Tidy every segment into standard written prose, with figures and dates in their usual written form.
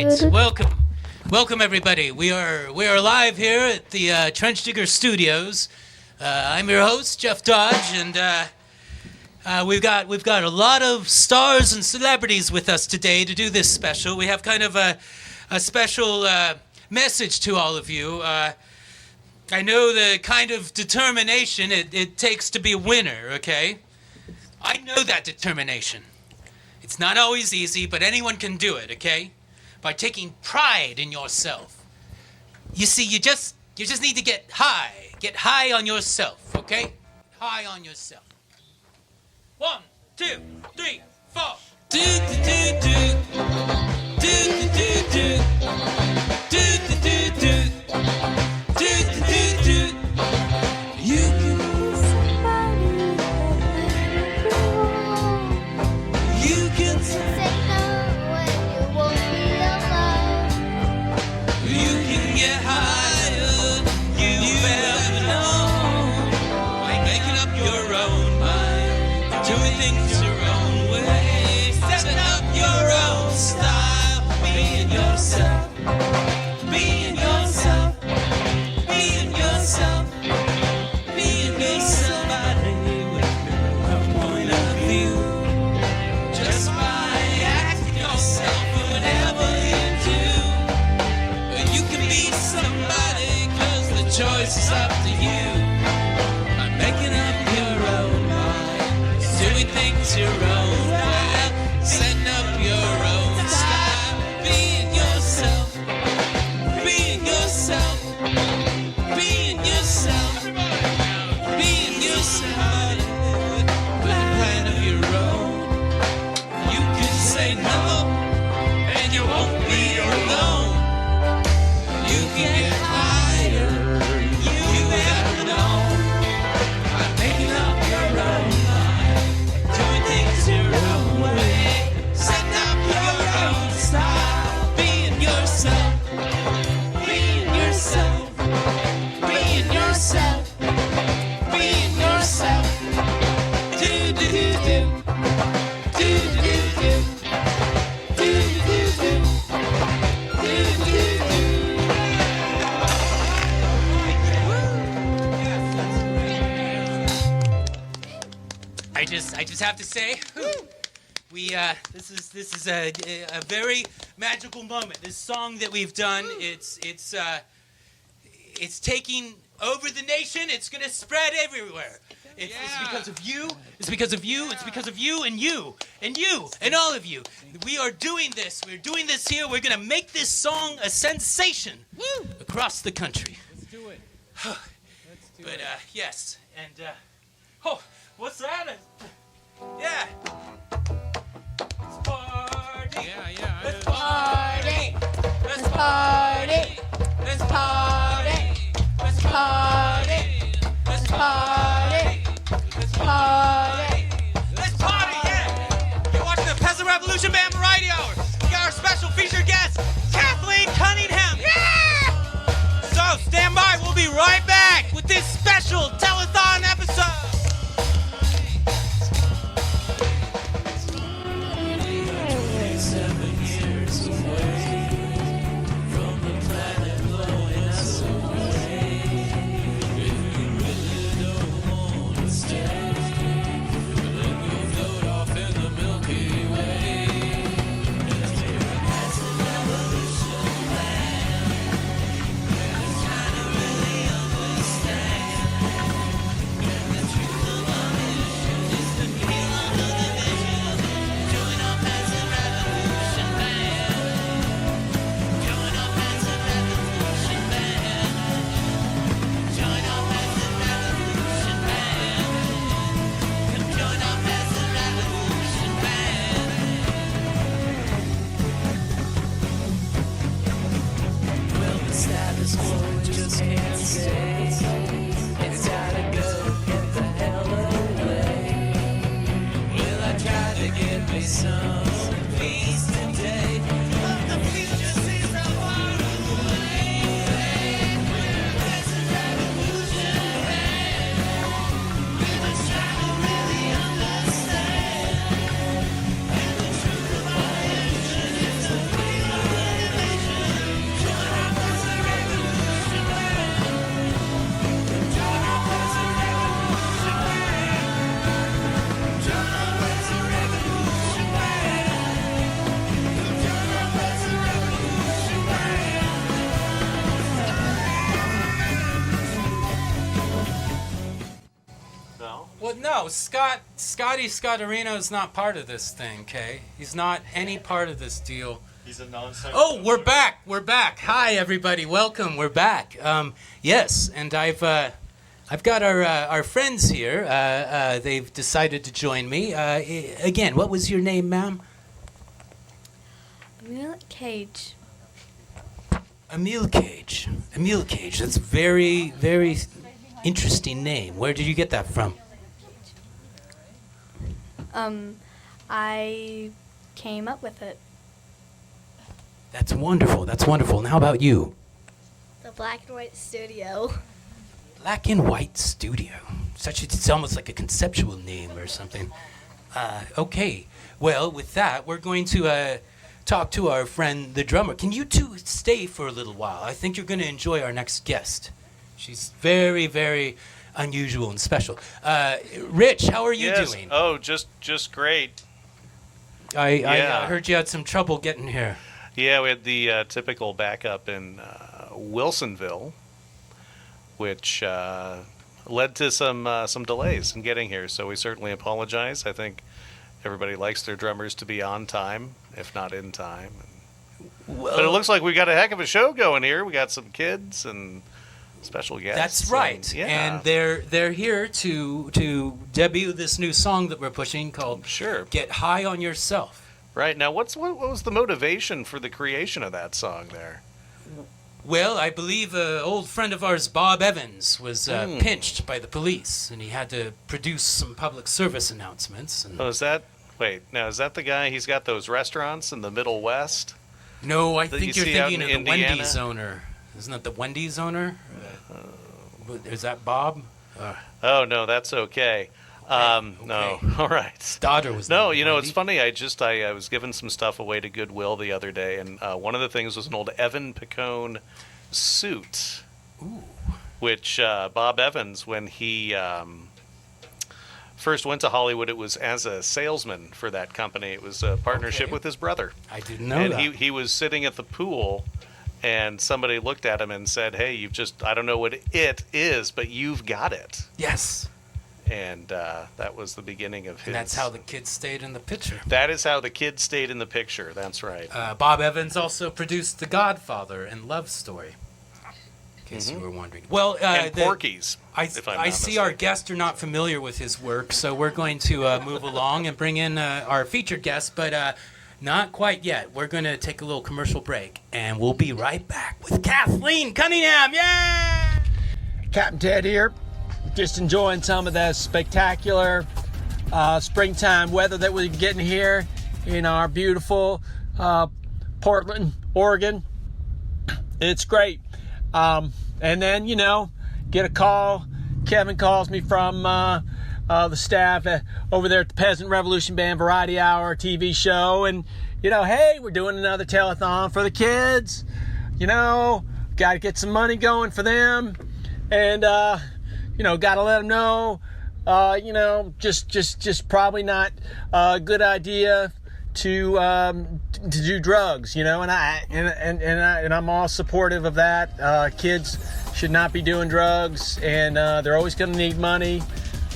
right, welcome everybody. We are live here at the Trench Digger Studios. I'm your host, Jeff Dodge, and we've got a lot of stars and celebrities with us today to do this special. We have kind of a special message to all of you. I know the kind of determination it takes to be a winner, okay? I know that determination. It's not always easy, but anyone can do it, okay? By taking pride in yourself. You see, you just need to get high on yourself, okay? High on yourself. 1, 2, 3, 4. Do do do do. Do do do do. Do do do do. Do do do do. You can be somebody. You can say no when you won't be alone. You can get higher. You ever know. By making up your own mind, doing things your own way, setting up your own style, being yourself, being yourself, being yourself, being somebody with a point of view. Just by acting yourself in whatever you do, you can be somebody, 'cause the choice is up to you. By making up your own mind, doing things your own way, setting up your own style, being yourself, being yourself, being yourself, being yourself, with a plan of your own. You can say no, and you won't be alone. You can get higher, you ever know, by making up your own mind, doing things your own way, setting up your own style, being yourself, being yourself, being yourself, being yourself. Do do do do, do do do do, do do do do, do do do. I just have to say, this is a very magical moment. This song that we've done, it's taking over the nation. It's gonna spread everywhere. It's because of you. It's because of you. It's because of you and you and you and all of you. We are doing this. We're doing this here. We're gonna make this song a sensation across the country. Let's do it. But yes, and oh, what's that? Yeah. Let's party. Yeah. Let's party. Let's party. Let's party. Let's party. Let's party. Let's party. Let's party, yeah. You're watching the Peasant Revolution Band Variety Hour. We got our special featured guest, Kathleen Cunningham. Yeah! So stand by. We'll be right back with this special telethon episode. No, Scotty Scotterino is not part of this thing, Kay. He's not any part of this deal. He's a non-scientist. Oh, we're back. Hi, everybody. Welcome. We're back. Yes, and I've got our friends here. They've decided to join me. Again, what was your name, ma'am? Amil Cage. Amil Cage. Amil Cage. That's very, very interesting name. Where did you get that from? I came up with it. That's wonderful. That's wonderful. And how about you? The Blackanwite Studio. Blackanwite Studio. It's almost like a conceptual name or something. Okay. Well, with that, we're going to talk to our friend, the drummer. Can you two stay for a little while? I think you're going to enjoy our next guest. She's very, very unusual and special. Rich, how are you doing? Oh, just great. I heard you had some trouble getting here. Yeah, we had the typical backup in Wilsonville, which led to some delays in getting here. So we certainly apologize. I think everybody likes their drummers to be on time, if not in time. But it looks like we got a heck of a show going here. We got some kids and special guests. That's right. And they're here to debut this new song that we're pushing called Get High on Yourself. Right. Now, what was the motivation for the creation of that song there? Well, I believe an old friend of ours, Bob Evans, was pinched by the police, and he had to produce some public service announcements. And is that the guy? He's got those restaurants in the Middle West? No, I think you're thinking of the Wendy's owner. Isn't that the Wendy's owner? Is that Bob? Oh, no, that's okay. Okay. No, all right. His daughter was No, it's funny. I was giving some stuff away to Goodwill the other day, and one of the things was an old Evan Picone suit. Ooh. Which Bob Evans, when he first went to Hollywood, it was as a salesman for that company. It was a partnership with his brother. I didn't know that. And he was sitting at the pool, and somebody looked at him and said, "Hey, I don't know what it is, but you've got it." Yes. And that was the beginning of his... And that's how the kids stayed in the picture. That is how the kids stayed in the picture. That's right. Bob Evans also produced The Godfather and Love Story, in case you were wondering. Well, and Porky's, I see our guests are not familiar with his work, so we're going to move along and bring in our featured guest, but not quite yet. We're going to take a little commercial break, and we'll be right back with Kathleen Cunningham. Yeah! Captain Ted here. Just enjoying some of the spectacular springtime weather that we're getting here in our beautiful Portland, Oregon. It's great. And then, get a call. Kevin calls me from the staff over there at the Peasant Revolution Band Variety Hour TV show. And, hey, we're doing another telethon for the kids. Got to get some money going for them. And, got to let them know, just probably not a good idea to do drugs, and I'm all supportive of that. Kids should not be doing drugs, and they're always going to need money,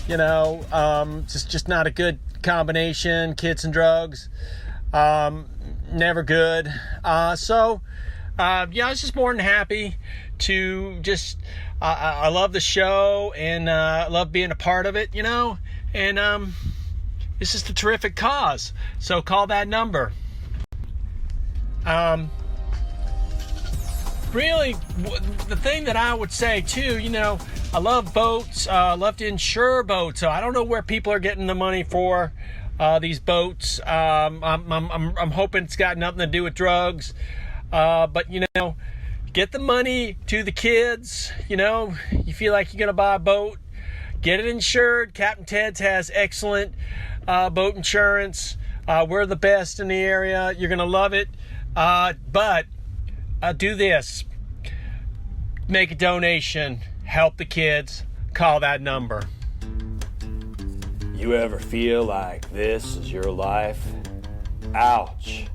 just not a good combination, kids and drugs, never good. I was just more than happy to just, I love the show, and I love being a part of it, and it's just a terrific cause. So call that number. Really, the thing that I would say too, I love boats, I love to insure boats, so I don't know where people are getting the money for these boats. I'm hoping it's got nothing to do with drugs, but get the money to the kids. You feel like you're gonna buy a boat, get it insured. Captain Ted's has excellent boat insurance. We're the best in the area. You're gonna love it. But do this: make a donation, help the kids. Call that number. You ever feel like this is your life? Ouch.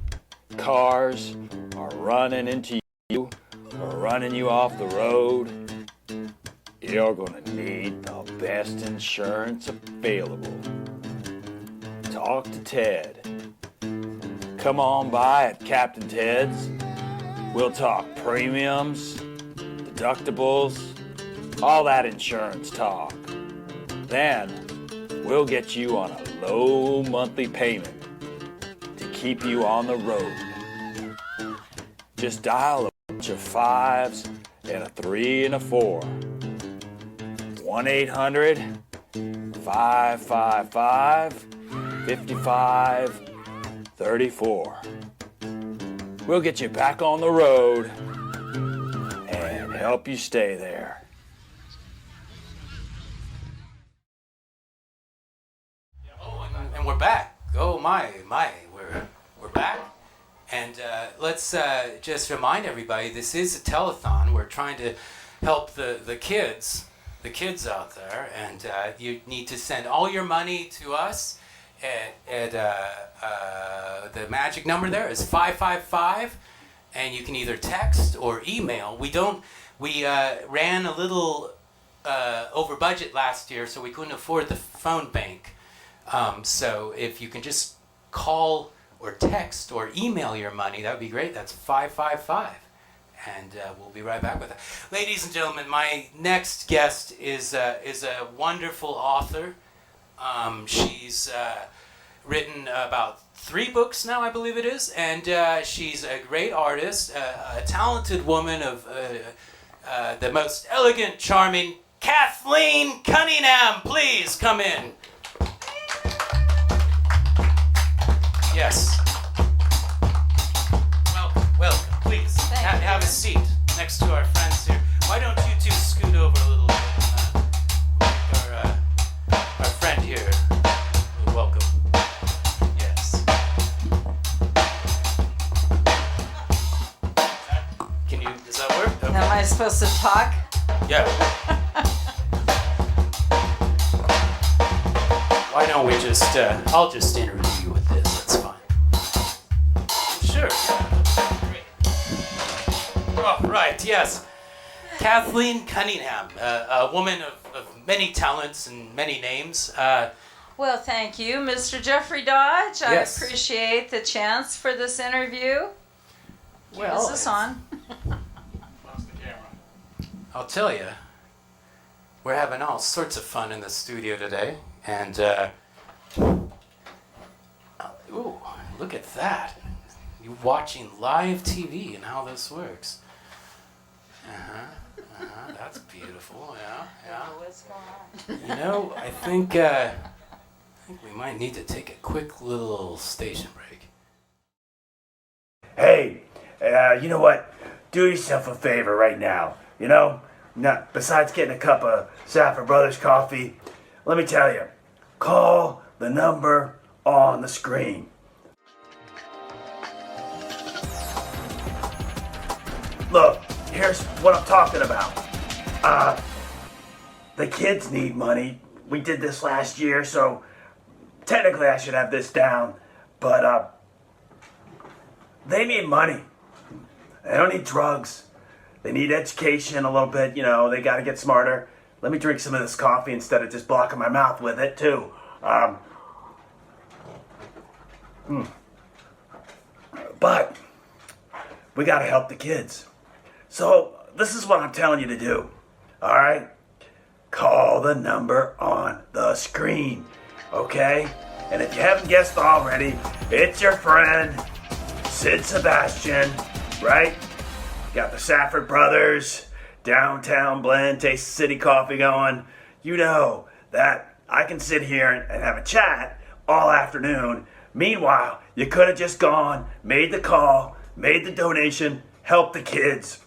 Cars are running into you or running you off the road. you're gonna need the best insurance available. Talk to Ted. Come on by at Captain Ted's. We'll talk premiums, deductibles, all that insurance talk. Then we'll get you on a low monthly payment to keep you on the road. Just dial a bunch of 5s and a 3 and a 4. 1-800-555-5534. We'll get you back on the road and help you stay there. Oh, and we're back. Oh my, we're back. And let's just remind everybody, this is a telethon. We're trying to help the kids out there, and you need to send all your money to us at the magic number there is 555, and you can either text or email. We ran a little over budget last year, so we couldn't afford the phone bank. So if you can just call or text or email your money, that would be great. That's 555. And we'll be right back with it. Ladies and gentlemen, my next guest is a wonderful author. She's written about 3 books now, I believe it is, and she's a great artist, a talented woman of the most elegant, charming Kathleen Cunningham. Please come in. Yes. Welcome. Please have a seat next to our friends here. Why don't you two scoot over a little bit? Make our friend here welcome. Yes. Does that work? Okay. Am I supposed to talk? Yeah. Why don't we just, I'll just interview you with this, that's fine. Sure. Great. Oh, right, yes. Kathleen Cunningham, a woman of many talents and many names. Well, thank you, Mr. Jeffrey Dodge. Yes. I appreciate the chance for this interview. Well, Is this on? I'll tell you, we're having all sorts of fun in the studio today, and ooh, look at that! You're watching live TV and how this works. That's beautiful. Yeah. What's going on? You know, I think we might need to take a quick little station break. Hey, you know what? Do yourself a favor right now. You know, besides getting a cup of Safford Brothers coffee, let me tell you, call the number on the screen. Look, here's what I'm talking about. The kids need money. We did this last year, so technically I should have this down, but they need money. They don't need drugs. They need education a little bit, you know, they gotta get smarter. Let me drink some of this coffee instead of just blocking my mouth with it, too. But we gotta help the kids. So this is what I'm telling you to do, all right? Call the number on the screen, okay? And if you haven't guessed already, it's your friend, Sid Sebastian, right? Got the Safford Brothers, Downtown Blend, Taste City Coffee going. You know that I can sit here and have a chat all afternoon. Meanwhile, you could have just gone, made the call, made the donation, helped the kids.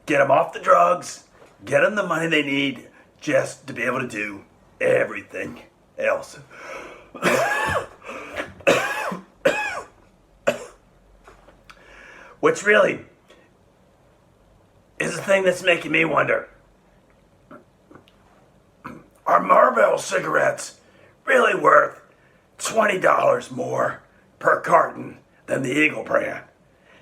Get them off the drugs, get them the money they need just to be able to do everything else. Which really is the thing that's making me wonder. Are Marlboro cigarettes really worth $20 more per carton than the Eagle brand?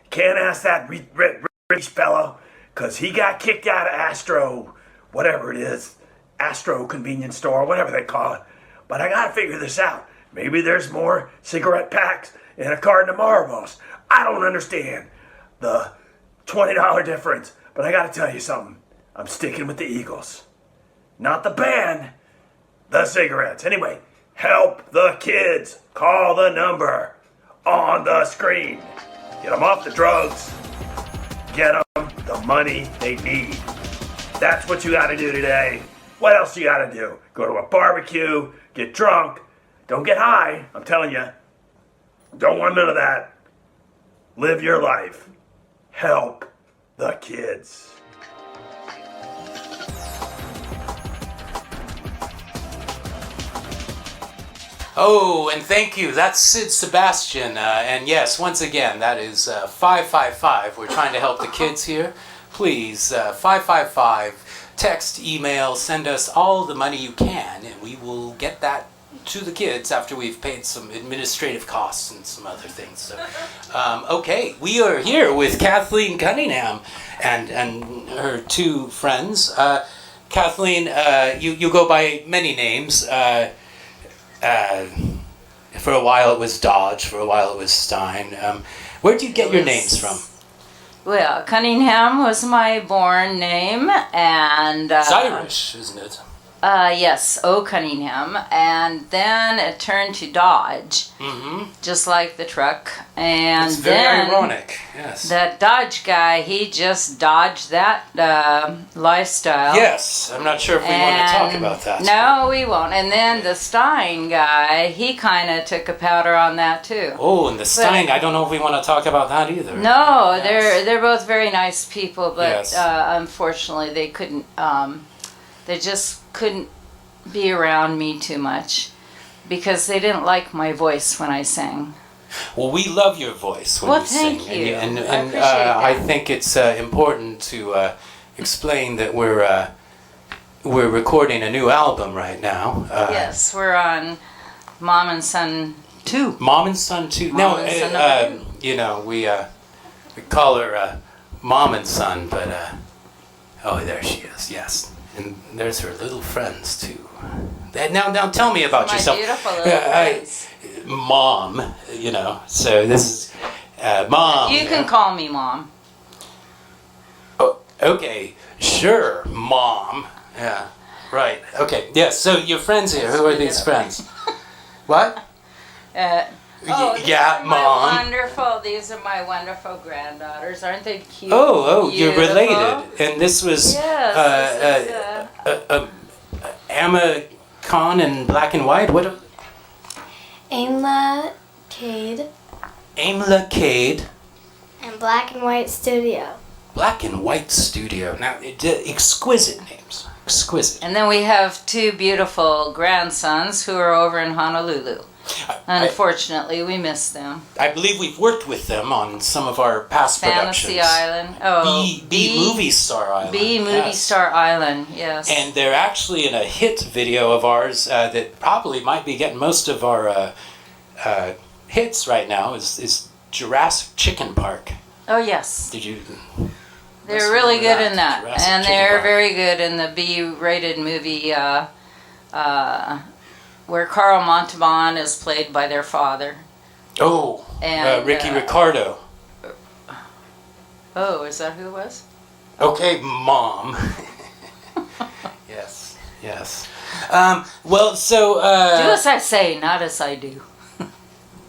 Can't ask that rich fellow, because he got kicked out of Astro whatever it is, Astro convenience store, whatever they call it. But I gotta figure this out. Maybe there's more cigarette packs in a carton of Marlboros. I don't understand the $20 difference, but I gotta tell you something. I'm sticking with the Eagles. Not the band, the cigarettes. Anyway, help the kids. Call the number on the screen. Get them off the drugs. Get them the money they need. That's what you gotta do today. What else you gotta do? Go to a barbecue, get drunk. Don't get high, I'm telling you. Don't want none of that. Live your life. Help the kids. Oh, and thank you. That's Sid Sebastian. And yes, once again, that is 555. We're trying to help the kids here. Please, 555. Text, email, send us all the money you can, and we will get that to the kids after we've paid some administrative costs and some other things. So, okay, we are here with Kathleen Cunningham and her two friends. Kathleen, you go by many names. For a while it was Dodge, for a while it was Stein. Where do you get your names from? Well, Cunningham was my born name, and It's Irish, isn't it? Yes, O. Cunningham, and then it turned to Dodge, just like the truck. And It's very then ironic, yes. that Dodge guy, he just dodged that lifestyle. Yes, I'm not sure if we want to talk about that. No, we won't. And then the Stein guy, he kind of took a powder on that too. Oh, and the Stein, I don't know if we want to talk about that either. No, Yes. they're both very nice people, but Yes. Unfortunately they couldn't. They just couldn't be around me too much because they didn't like my voice when I sang. Well, we love your voice when Well, you sing. thank you. And I appreciate that. I think it's important to explain that we're recording a new album right now. Yes, we're on Mom and Son 2. Mom and Son 2. Mom and Son number 2. You know, we call her Mom and Son, but oh, there she is. Yes. And there's her little friends too. Now tell me about My yourself. beautiful little friends. Mom, you know. So this is Mom. You can call me Mom. Oh, okay, sure, Mom. Yeah, right. Okay, yes. So your friends here. Who are these friends? What? These Yeah, are Mom. These are my wonderful granddaughters. Aren't they cute? Oh, you're Beautiful? related. And this was Yes. Amil Cage and Blackanwite. What? Amil Cage Amil Cage. and Blackanwite Studio. Blackanwite Studio. Now, exquisite names. Exquisite. And then we have two beautiful grandsons who are over in Honolulu. Unfortunately, we miss them. I believe we've worked with them on some of our past Fantasy productions. Island. Oh, B Movie Star Island. B Movie yes. Star Island, yes. And they're actually in a hit video of ours that probably might be getting most of our hits right now is Jurassic Chicken Park. Oh, yes. Did you? They're really good that. in that. Jurassic And Chicken they're Park. very good in the B-rated movie where Carl Montalban is played by their father. Oh, And, Ricky Ricardo. Oh, is that who it was? Okay, Mom. Yes, yes. Well, so... Do as I say, not as I do.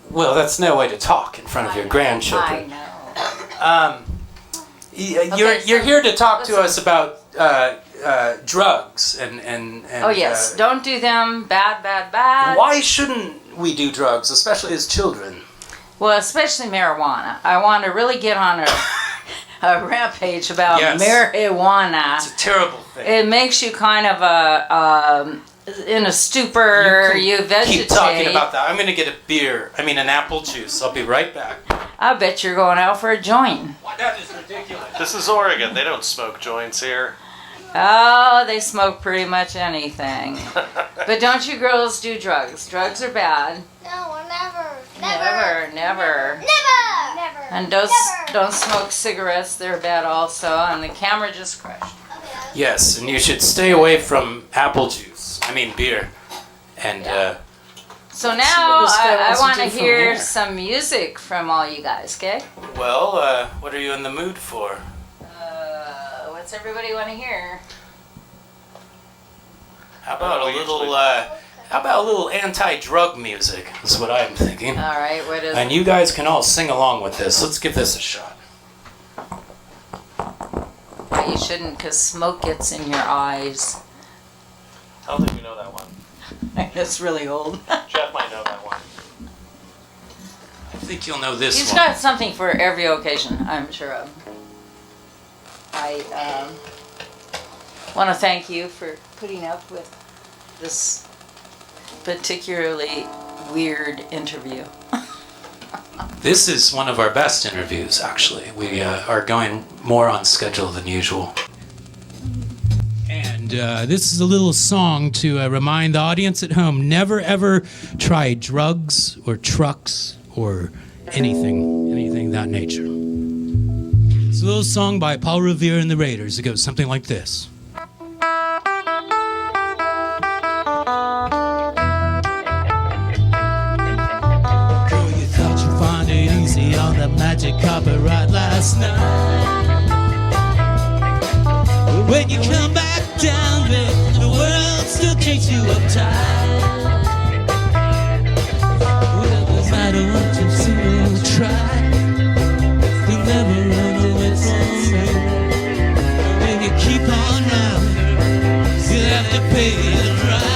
Well, that's no way to talk in front of your grandchildren. I know. You're here to talk to us about drugs and Oh, yes. Don't do them. Bad. why shouldn't we do drugs, especially as children? Well, especially marijuana. I want to really get on a rampage about Yes. marijuana. It's a terrible thing. It makes you kind of in a stupor. You vegetate. Keep talking about that. I'm going to get an apple juice. I'll be right back. I bet you're going out for a joint. That is ridiculous. This is Oregon. They don't smoke joints here. Oh, they smoke pretty much anything. But don't you girls do drugs? Drugs are bad. No, never. Never. And don't smoke cigarettes. They're bad also. And the camera just crashed. Okay, Yes, and you should stay away from apple juice. I mean beer. And So now this guy I wants to want to do from hear here. some music from all you guys, okay? well, what are you in the mood for? What's everybody want to hear? How about a little anti-drug music? Is what I'm thinking. All right, what is And you guys can all sing along with this. Let's give this a shot. You shouldn't, because smoke gets in your eyes. I don't think we know that one. It's really old. Jeff might know that one. I think you'll know this He's one. got something for every occasion, I'm sure of. I want to thank you for putting up with this particularly weird interview. This is one of our best interviews, actually. We are going more on schedule than usual. And this is a little song to remind the audience at home, never ever try drugs or trucks or anything that nature. It's a little song by Paul Revere and the Raiders. It goes something like this. Girl, you thought you'd find it easy on the magic carpet ride last night. But when you come back down, babe, the world still keeps you uptight. Well, no matter what you still try, you'll never run away from me. When you keep on running, you'll have to pay the price.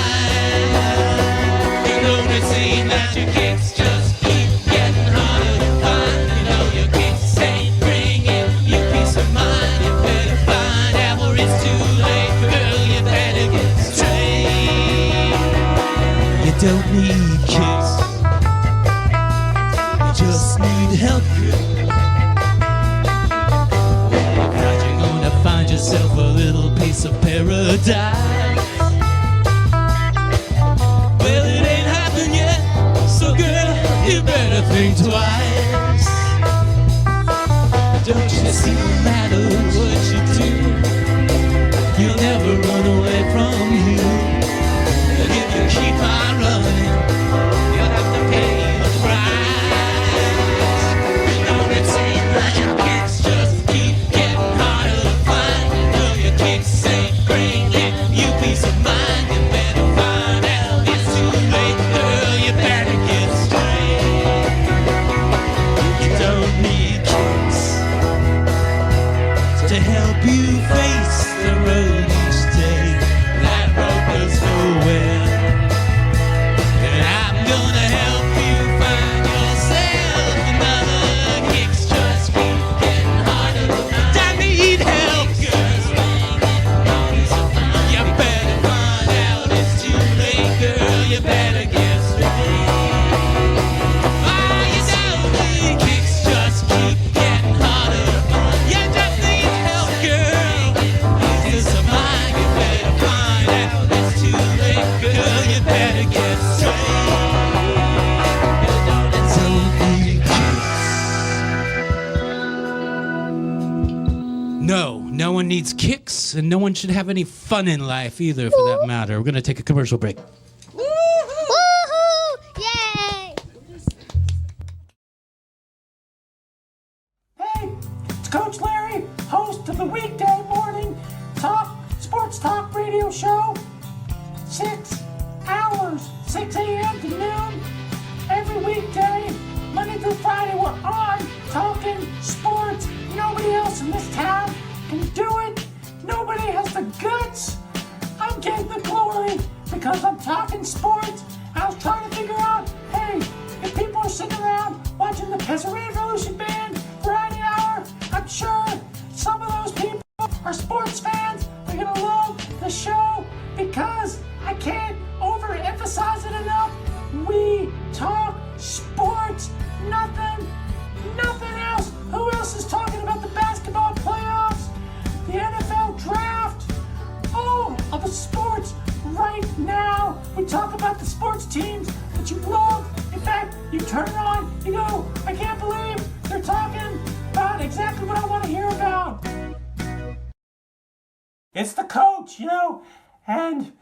You don't see magic kicks just keep getting harder to find. You know your kicks ain't bringing you peace of mind. You better find out or it's too late, girl. You better get straight. You don't need kicks, you just need help, girl. Now you're gonna find yourself a little piece of paradise. Well, it ain't happened yet, so girl, you better think twice. Don't you see, no matter what you do, you'll never run away from you. And if you keep on running, you'll have to pay the price. Don't it seem like your kicks just keep getting harder to find? You know your kicks ain't bringing you peace of mind. You better find out it's too late, girl. You better get straight. You don't need kicks to help you face the road each day. That road goes nowhere. And I'm gonna help you find yourself another. Kicks just keep getting harder. I need help, girl. You better find out it's too late, girl. You better get straight. Oh, you know the kicks just keep getting harder. You just need help, girl. Peace of mind. You better find out it's too late, girl. You better get straight. You don't need kicks. No one needs kicks, and no one should have any fun in life either, for that matter. We're gonna take a commercial break. Woohoo! Yay! Hey, it's Coach Larry, host of the weekday morning sports talk radio show. 6 hours, 6 a.m. to noon, every weekday, Monday through Friday. We're on talking sports. Nobody else in this town can do it. Nobody has the guts. I'm getting the glory because I'm talking sports. I was trying to figure out, hey, if people are sitting around watching the Peasant Revolution Band Variety Hour, I'm sure some of those people are sports fans. They're gonna love the show because I can't overemphasize it enough. We talk sports, nothing else. Who else is talking about the basketball playoffs, the NFL draft, all of the sports right now? We talk about the sports teams that you love. In fact, you turn it on, you go, I can't believe they're talking about exactly what I want to hear about. it's the coach, and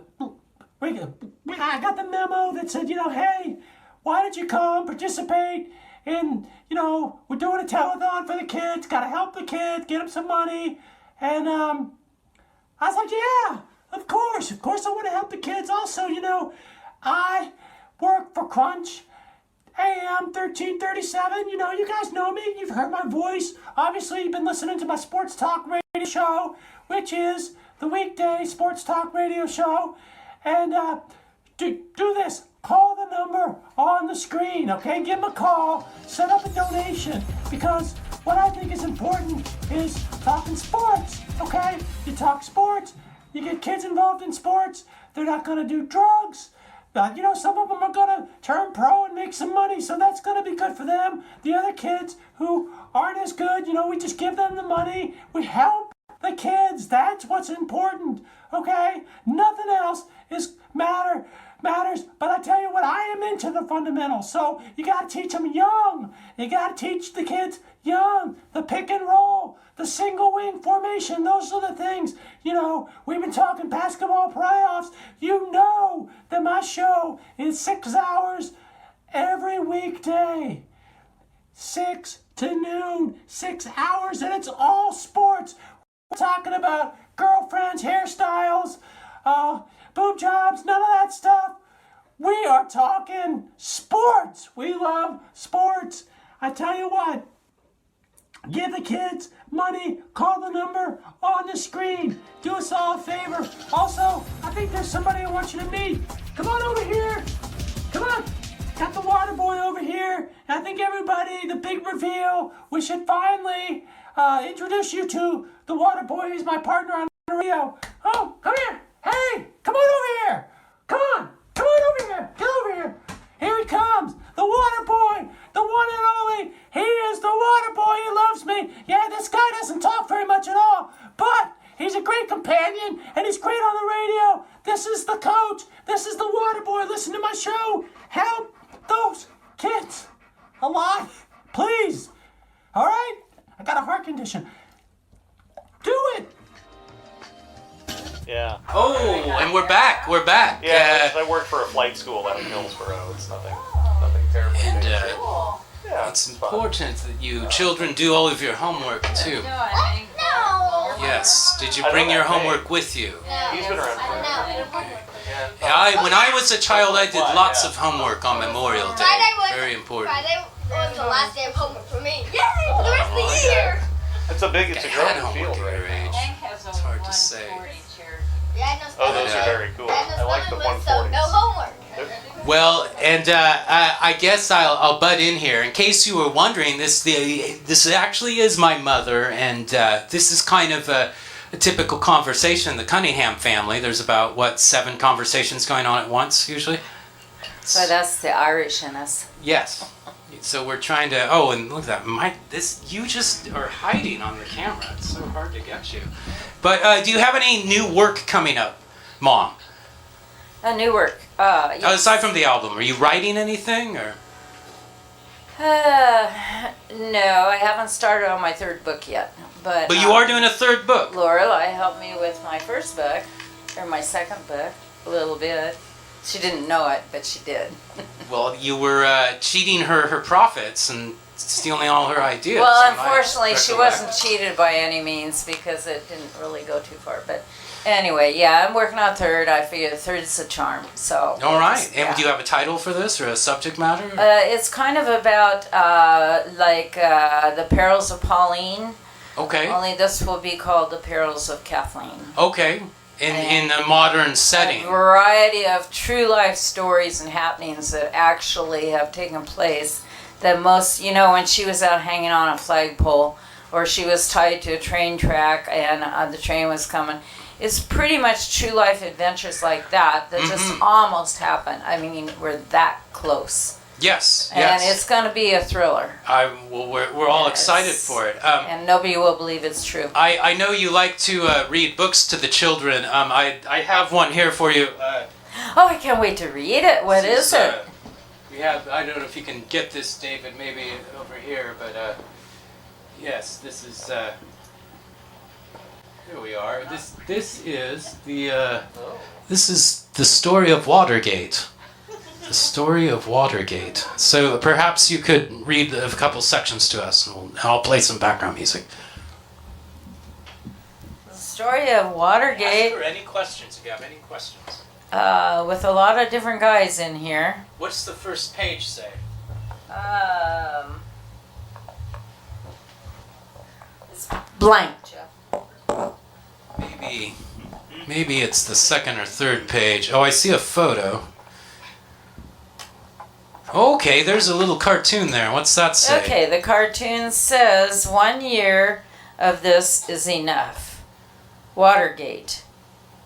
I got the memo that said, hey, why don't you come participate in, we're doing a telethon for the kids, got to help the kids, get them some money. And I was like, yeah, of course I want to help the kids. Also, I work for Crunch AM 1337. You guys know me. You've heard my voice. Obviously, you've been listening to my sports talk radio show, which is the weekday sports talk radio show. And do this. Call the number on the screen, okay? Give them a call. Set up a donation. Because what I think is important is talking sports, okay? You talk sports. You get kids involved in sports. They're not going to do drugs. Some of them are going to turn pro and make some money, so that's going to be good for them. The other kids who aren't as good, we just give them the money. We help the kids. That's what's important, okay? Nothing else matters. But I tell you what, I am into the fundamentals, so you got to teach them young. You got to teach the kids young. The pick and roll, the single wing formation, those are the things. We've been talking basketball playoffs. You know that my show is 6 hours every weekday. 6 to noon, 6 hours, and it's all sports. We're talking about girlfriends, hairstyles, boob jobs, none of that stuff. We are talking sports. We love sports. I tell you what, give the kids money, call the number on the screen. Do us all a favor. Also, I think there's somebody I want you to meet. Come on over here. Come on. Got the water boy over here. I think everybody, the big reveal, we should finally introduce you to the water boy. He's my partner on the radio. Oh, come here. Hey, come on over here. Come on over here. Get over here. Here he comes. The water boy. The one and only. He is the water boy. He loves me. Yeah, this guy doesn't talk very much at all, but he's a great companion, and he's great on the radio. This is the coach. This is the water boy. Listen to my show. Help those kids a lot, please. All right? I got a heart condition. Do it. Yeah. Oh, and we're back. Yeah, I work for a flight school out in Hillsborough. It's nothing terribly And dangerous. Cool. it's important that you children do all of your homework too. No, I think. No. Yes. Did you I bring don't your have homework with you? He's been around for When I was a child, I did lots of homework on Memorial Day. Very important. Friday was the last day of homework for me. Yay! For the rest of the year. It's a I had growing homework field at right your now. age. Hank has a It's hard to say. 140 chair. Yeah, no Oh, spelling. those are very cool. Yeah, no I like the spelling list, so 140s. no homework. Well, and I guess I'll butt in here. In case you were wondering, this actually is my mother, and this is kind of a typical conversation in the Cunningham family. There's about, 7 conversations going on at once, usually? So that's the Irish in us. Yes. So we're trying to, and look at that, you just are hiding on the camera. It's so hard to get you. But do you have any new work coming up, Mom? A new work. Yes. Aside from the album, are you writing anything, or? No, I haven't started on my 3rd book yet. But But you are doing a 3rd book. Lorelai helped me with my 1st book, or my 2nd book, a little bit. She didn't know it, but she did. Well, you were cheating her profits and stealing all her ideas. Well, am I unfortunately, she correct? wasn't cheated by any means because it didn't really go too far. But anyway, yeah, I'm working on 3rd. I figure 3rd is a charm. So. All right. just- And yeah. do you have a title for this or a subject matter? It's kind of about the perils of Pauline. Okay. Only this will be called the perils of Kathleen. Okay. In a modern setting. A variety of true life stories and happenings that actually have taken place. That most, when she was out hanging on a flagpole, or she was tied to a train track and the train was coming. It's pretty much true life adventures like that just almost happen. I mean, we're that close. Yes. And yes. it's going to be a thriller. We're all excited for it. And nobody will believe it's true. I know you like to read books to the children. I have one here for you. Oh, I can't wait to read it. What is it? We have. I don't know if you can get this, David. Maybe over here, but yes, this is. Here we are. This is the story of Watergate. The story of Watergate. So perhaps you could read a couple sections to us, and I'll play some background music. The story of Watergate. Ask her any questions if you have any questions. With a lot of different guys in here. What's the first page say? It's blank, Jeff. Maybe it's the second or third page. Oh, I see a photo. Okay, there's a little cartoon there. What's that say? Okay, the cartoon says 1 year of this is enough. Watergate.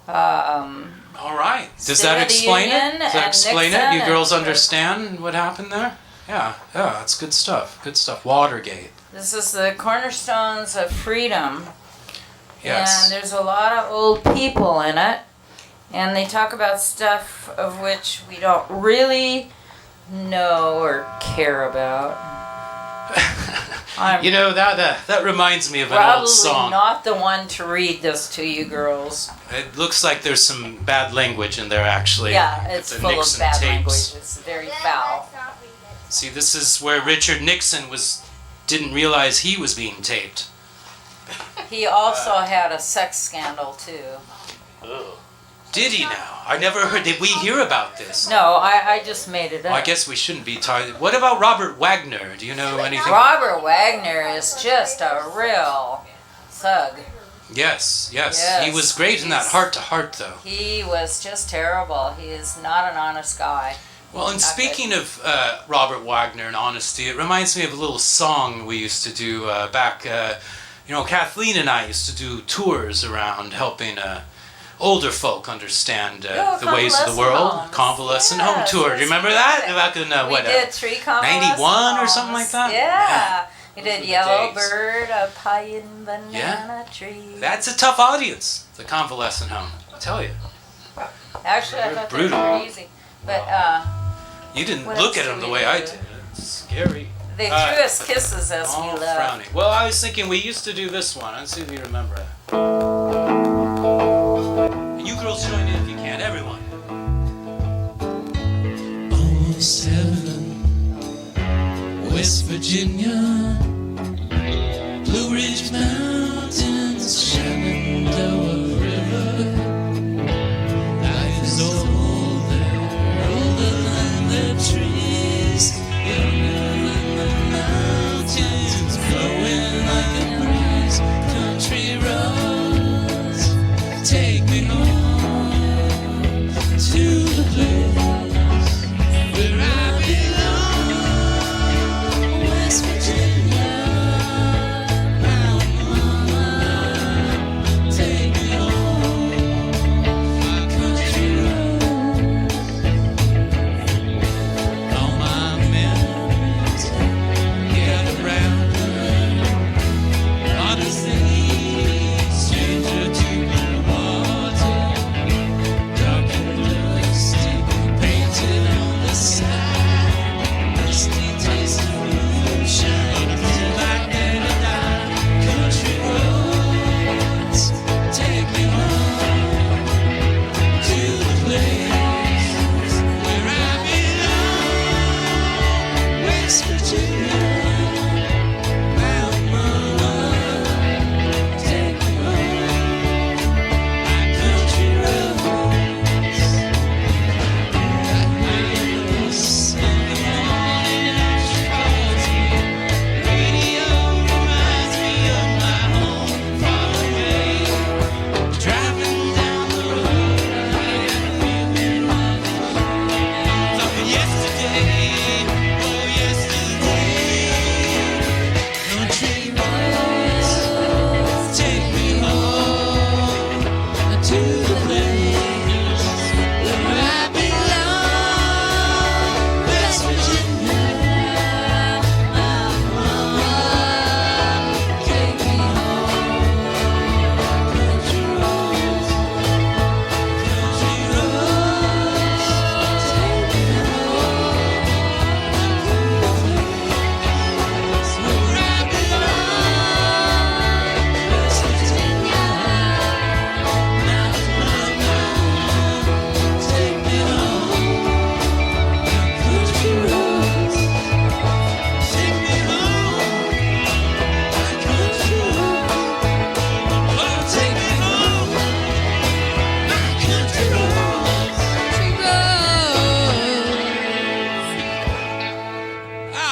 All right. Does State that of the explain it? Union Does that and explain Nixon it? You girls and- understand what happened there? Yeah, that's good stuff. Good stuff. Watergate. This is the cornerstones of freedom. Yes. And there's a lot of old people in it. And they talk about stuff of which we don't really know or care about. I'm You know, that reminds me of an old probably song. not the one to read this to you girls. It looks like there's some bad language in there, actually. Yeah, with it's the full Nixon of bad tapes. language. It's very foul. See, this is where Richard Nixon didn't realize he was being taped. He also had a sex scandal too. Did he now? I never heard. Did we hear about this? No, I just made it up. Well, I guess we shouldn't be talking. What about Robert Wagner? Do you know anything? Robert Wagner is just a real thug. Yes. Yes, He was great in that Heart to Heart, though. He was just terrible. He is not an honest guy. Well, and Not speaking of Robert Wagner and honesty, it reminds me of a little song we used to do back. Kathleen and I used to do tours around helping older folk understand the ways of the world. convalescent homes. Convalescent home Yes, tour. Do you yes, remember we that? did. Back in We did 3 convalescent 91 or homes. something like that? Yeah. We did Those were the Yellow days. Bird, a pie and banana tree. That's a tough audience, the convalescent home. I tell you. Actually, I They're thought brutal. they were pretty easy. But You didn't What look else at do them the we way I do? did. It's scary. they All threw right. us kisses as we All left. frowning. Well, I was thinking we used to do this one. Let's see if you remember it. And you girls join in if you can, everyone. Almost heaven, West Virginia, Blue Ridge Mountains, Shenandoah River. Life is older than the trees, younger than the mountains, flowing like a breeze. Country roads, take me home to the place where I belong. West Virginia, mountain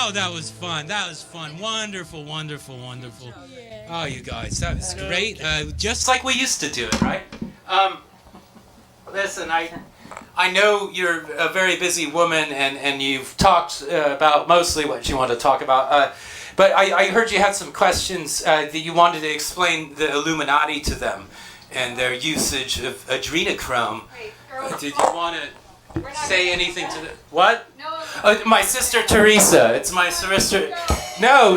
Oh, that was fun. That was fun. Wonderful, wonderful, wonderful. Oh, you guys, that was great. Just like we used to do it, right? Listen, I know you're a very busy woman, and you've talked about mostly what you want to talk about. But I heard you had some questions that you wanted to explain the Illuminati to them and their usage of adrenochrome. Did you want to say anything to the... What? No. My sister Teresa. It's my sister... No.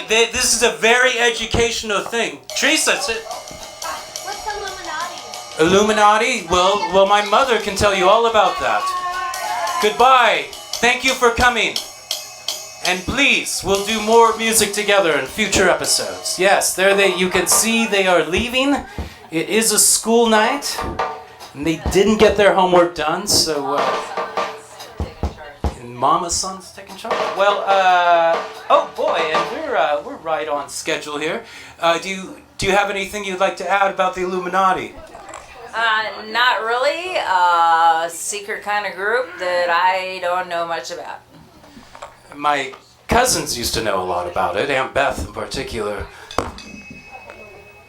This is a very educational thing. Teresa, What's Illuminati? Illuminati? Well, my mother can tell you all about that. Goodbye. Thank you for coming. And please, we'll do more music together in future episodes. Yes, there you can see they are leaving. It is a school night, and they didn't get their homework done, so and Mama's son's taking charge. Well, oh boy, and we're right on schedule here. Do you have anything you'd like to add about the Illuminati? Not really. Secret kind of group that I don't know much about. My cousins used to know a lot about it, Aunt Beth in particular.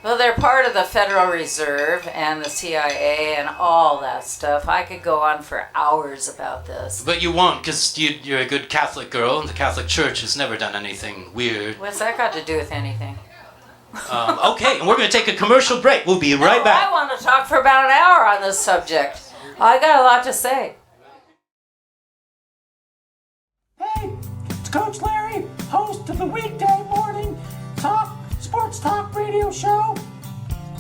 Well, they're part of the Federal Reserve and the CIA and all that stuff. I could go on for hours about this. But you won't, because you're a good Catholic girl, and the Catholic Church has never done anything weird. What's that got to do with anything? Okay, and we're going to take a commercial break. We'll be right back. I want to talk for about an hour on this subject. I got a lot to say. Hey, it's Coach Larry, host of the weekday morning sports talk radio show.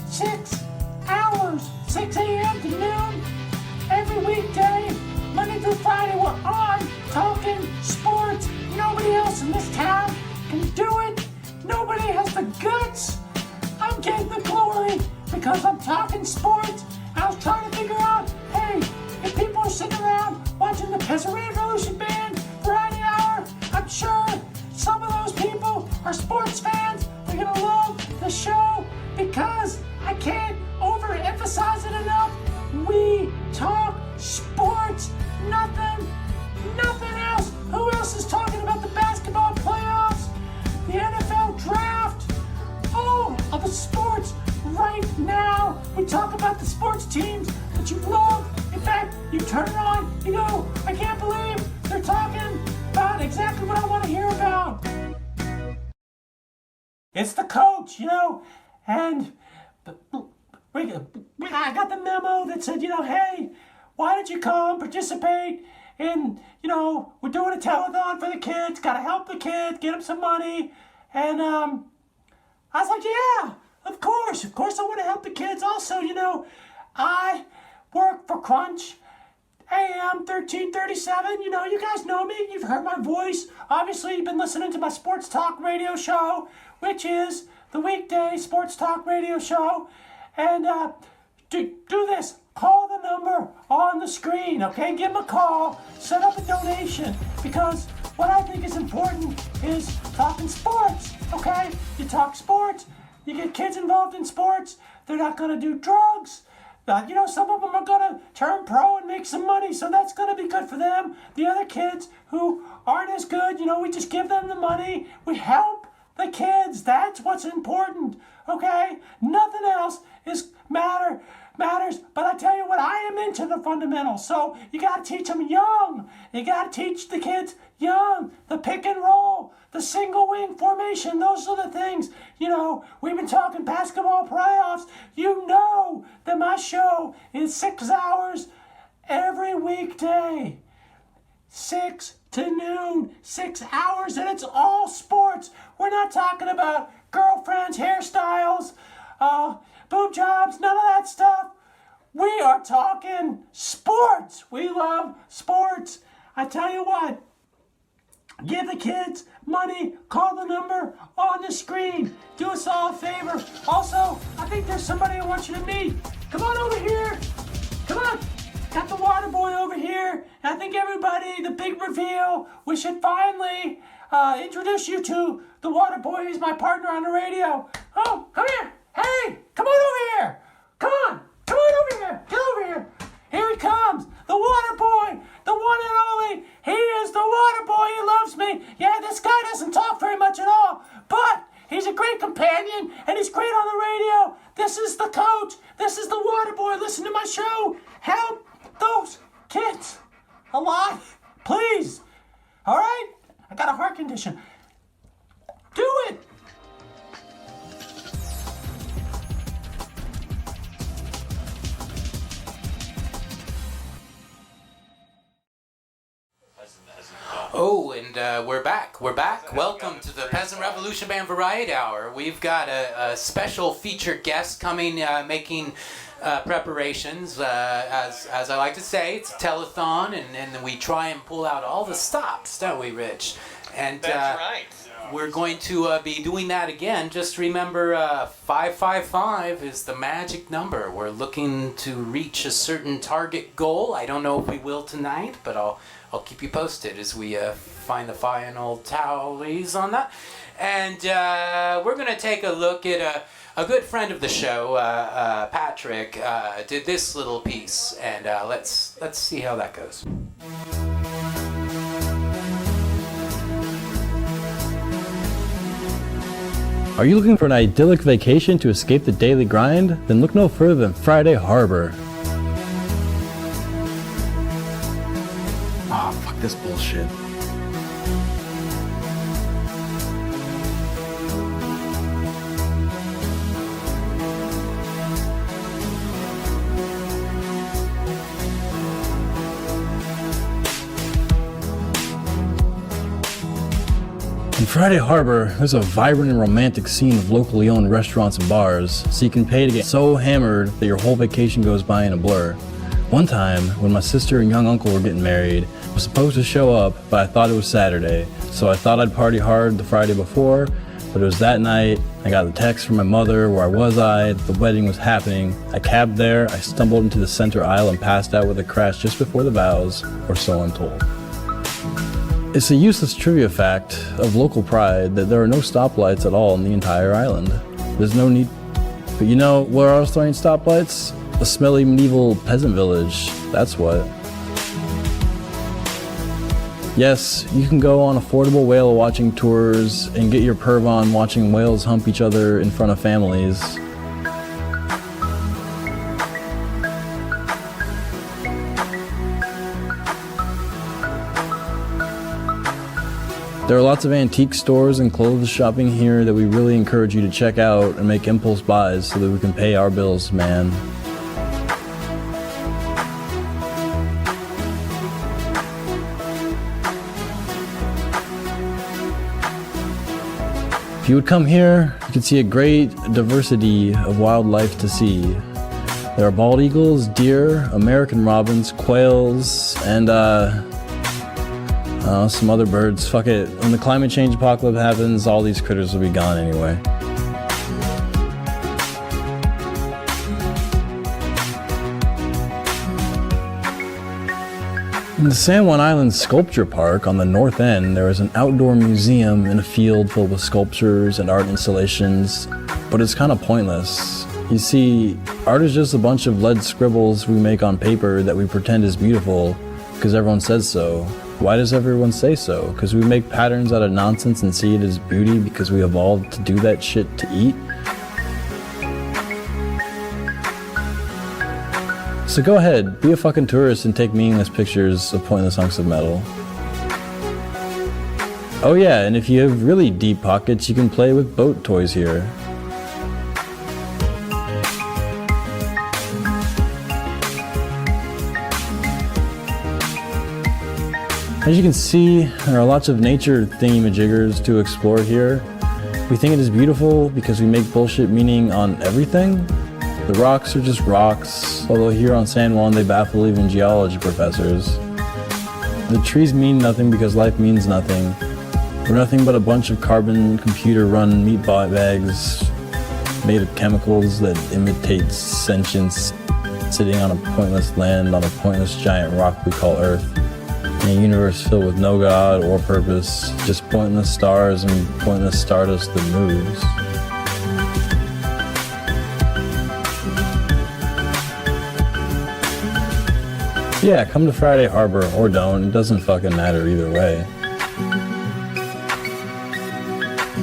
6 hours, 6 a.m. to noon, every weekday, Monday through Friday, we're on talking sports. Nobody else in this town can do it. Nobody has the guts. I'm getting the glory because I'm talking sports. I was trying to figure out, hey, if people are sitting around watching the Peasant Revolution Band Friday hour, I'm sure some of those people are sports fans. They're gonna love the show because I can't overemphasize it enough. We talk sports, nothing else. Who else is talking about the basketball playoffs, the NFL draft, all of the sports right now? We talk about the sports teams that you love. In fact, you turn it on, you go, I can't believe they're talking about exactly what I want to hear about. It's the coach, and I got the memo that said, hey, why don't you come participate in, we're doing a telethon for the kids, got to help the kids, get them some money. And I was like, yeah, of course I want to help the kids. Also, I work for Crunch AM 1337. You guys know me. You've heard my voice. Obviously, you've been listening to my sports talk radio show, which is the weekday sports talk radio show. And do this. Call the number on the screen, okay? Give them a call. Set up a donation. Because what I think is important is talking sports, okay? You talk sports. You get kids involved in sports. They're not going to do drugs. Some of them are going to turn pro and make some money, so that's going to be good for them. The other kids who aren't as good, we just give them the money. We help the kids. That's what's important, okay? Nothing else matters. But I tell you what, I am into the fundamentals. So you got to teach them young. You got to teach the kids young. The pick and roll, the single wing formation. Those are the things. We've been talking basketball playoffs. That my show is 6 hours every weekday. 6 to noon, 6 hours, and it's all sports. We're not talking about girlfriends, hairstyles, boob jobs, none of that stuff. We are talking sports. We love sports. I tell you what, give the kids money, call the number on the screen. Do us all a favor. Also, I think there's somebody I want you to meet. Come on over here. Come on. Got the water boy over here. I think everybody, the big reveal, we should finally introduce you to the water boy. He's my partner on the radio. Oh, come here. Hey, come on over here. Come on over here. Get over here. Here he comes. The water boy. The one and only. He is the water boy. He loves me. Yeah, Daddy's great on the radio. This is the coach. This is the water boy. Listen to my show. Help those kids a lot, please. All right? I got a heart condition. Do it. Oh, and we're back. We're back. Welcome to the Peasant Revolution Band Variety Hour. We've got a special featured guest coming, making preparations. As I like to say, it's a telethon, and we try and pull out all the stops, don't we, Rich? And That's right. we're going to be doing that again. Just remember, 555 is the magic number. We're looking to reach a certain target goal. I don't know if we will tonight, but I'll keep you posted as we find the final tallies on that. And we're going to take a look at a good friend of the show, Patrick, did this little piece, and let's see how that goes. Are you looking for an idyllic vacation to escape the daily grind? Then look no further than Friday Harbor. Oh, fuck this bullshit. In Friday Harbor, there's a vibrant and romantic scene of locally owned restaurants and bars, so you can pay to get so hammered that your whole vacation goes by in a blur. One time, when my sister and young uncle were getting married, I was supposed to show up, but I thought it was Saturday, so I thought I'd party hard the Friday before, but it was that night. I got the text from my mother, where was I? The wedding was happening. I cabbed there, I stumbled into the center aisle and passed out with a crash just before the vows, or so I'm told. It's a useless trivia fact of local pride that there are no stoplights at all in the entire island. There's no need. But you know where else there ain't stoplights? A smelly medieval peasant village. That's what. Yes, you can go on affordable whale watching tours and get your perv on watching whales hump each other in front of families. There are lots of antique stores and clothes shopping here that we really encourage you to check out and make impulse buys so that we can pay our bills, man. If you would come here, you could see a great diversity of wildlife to see. There are bald eagles, deer, American robins, quails, and some other birds. Fuck it. When the climate change apocalypse happens, all these critters will be gone anyway. In the San Juan Island Sculpture Park on the north end, there is an outdoor museum in a field filled with sculptures and art installations, but it's kind of pointless. You see, art is just a bunch of lead scribbles we make on paper that we pretend is beautiful because everyone says so. Why does everyone say so? Because we make patterns out of nonsense and see it as beauty because we evolved to do that shit to eat? So go ahead, be a fucking tourist and take meaningless pictures of pointless hunks of metal. Oh yeah, and if you have really deep pockets, you can play with boat toys here. As you can see, there are lots of nature thingamajiggers to explore here. We think it is beautiful because we make bullshit meaning on everything. The rocks are just rocks, although here on San Juan they baffle even geology professors. The trees mean nothing because life means nothing. We're nothing but a bunch of carbon computer-run meat bags made of chemicals that imitate sentience, sitting on a pointless land on a pointless giant rock we call Earth. In a universe filled with no god or purpose, just pointless stars and pointless stardust that moves. Yeah, come to Friday Harbor or don't, it doesn't fucking matter either way.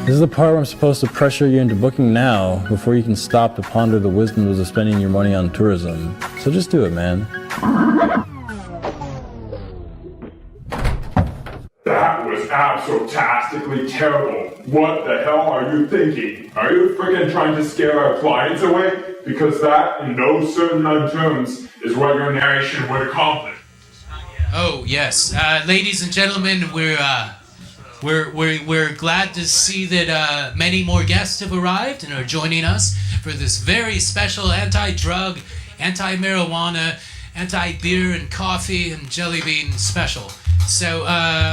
This is the part where I'm supposed to pressure you into booking now before you can stop to ponder the wisdoms of spending your money on tourism. So just do it, man. That was abso-tastically terrible. What the hell are you thinking? Are you freaking trying to scare our clients away? Because that, in no certain terms, is what your narration would accomplish. Oh yes, ladies and gentlemen, we're glad to see that many more guests have arrived and are joining us for this very special anti-drug, anti-marijuana, anti-beer and coffee and jelly bean special. So,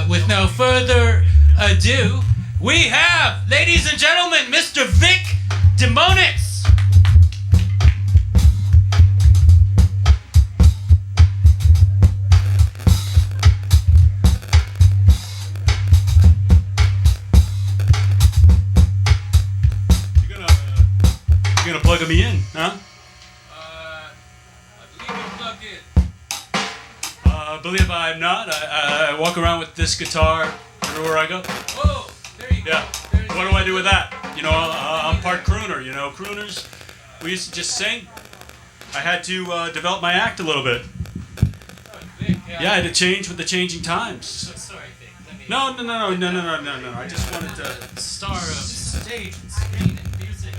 with no further ado, we have, ladies and gentlemen, Mr. Vic DeMoanitz. You're gonna plug me in, huh? I believe I'm not. I walk around with this guitar everywhere I go. Oh, there you go. Yeah. What do I do with that? You know, I'm part crooner. You know, crooners, we used to just sing. I had to develop my act a little bit. Yeah, I had to change with the changing times. Sorry, Vic. No. I just wanted to. Star of stage and screen and music.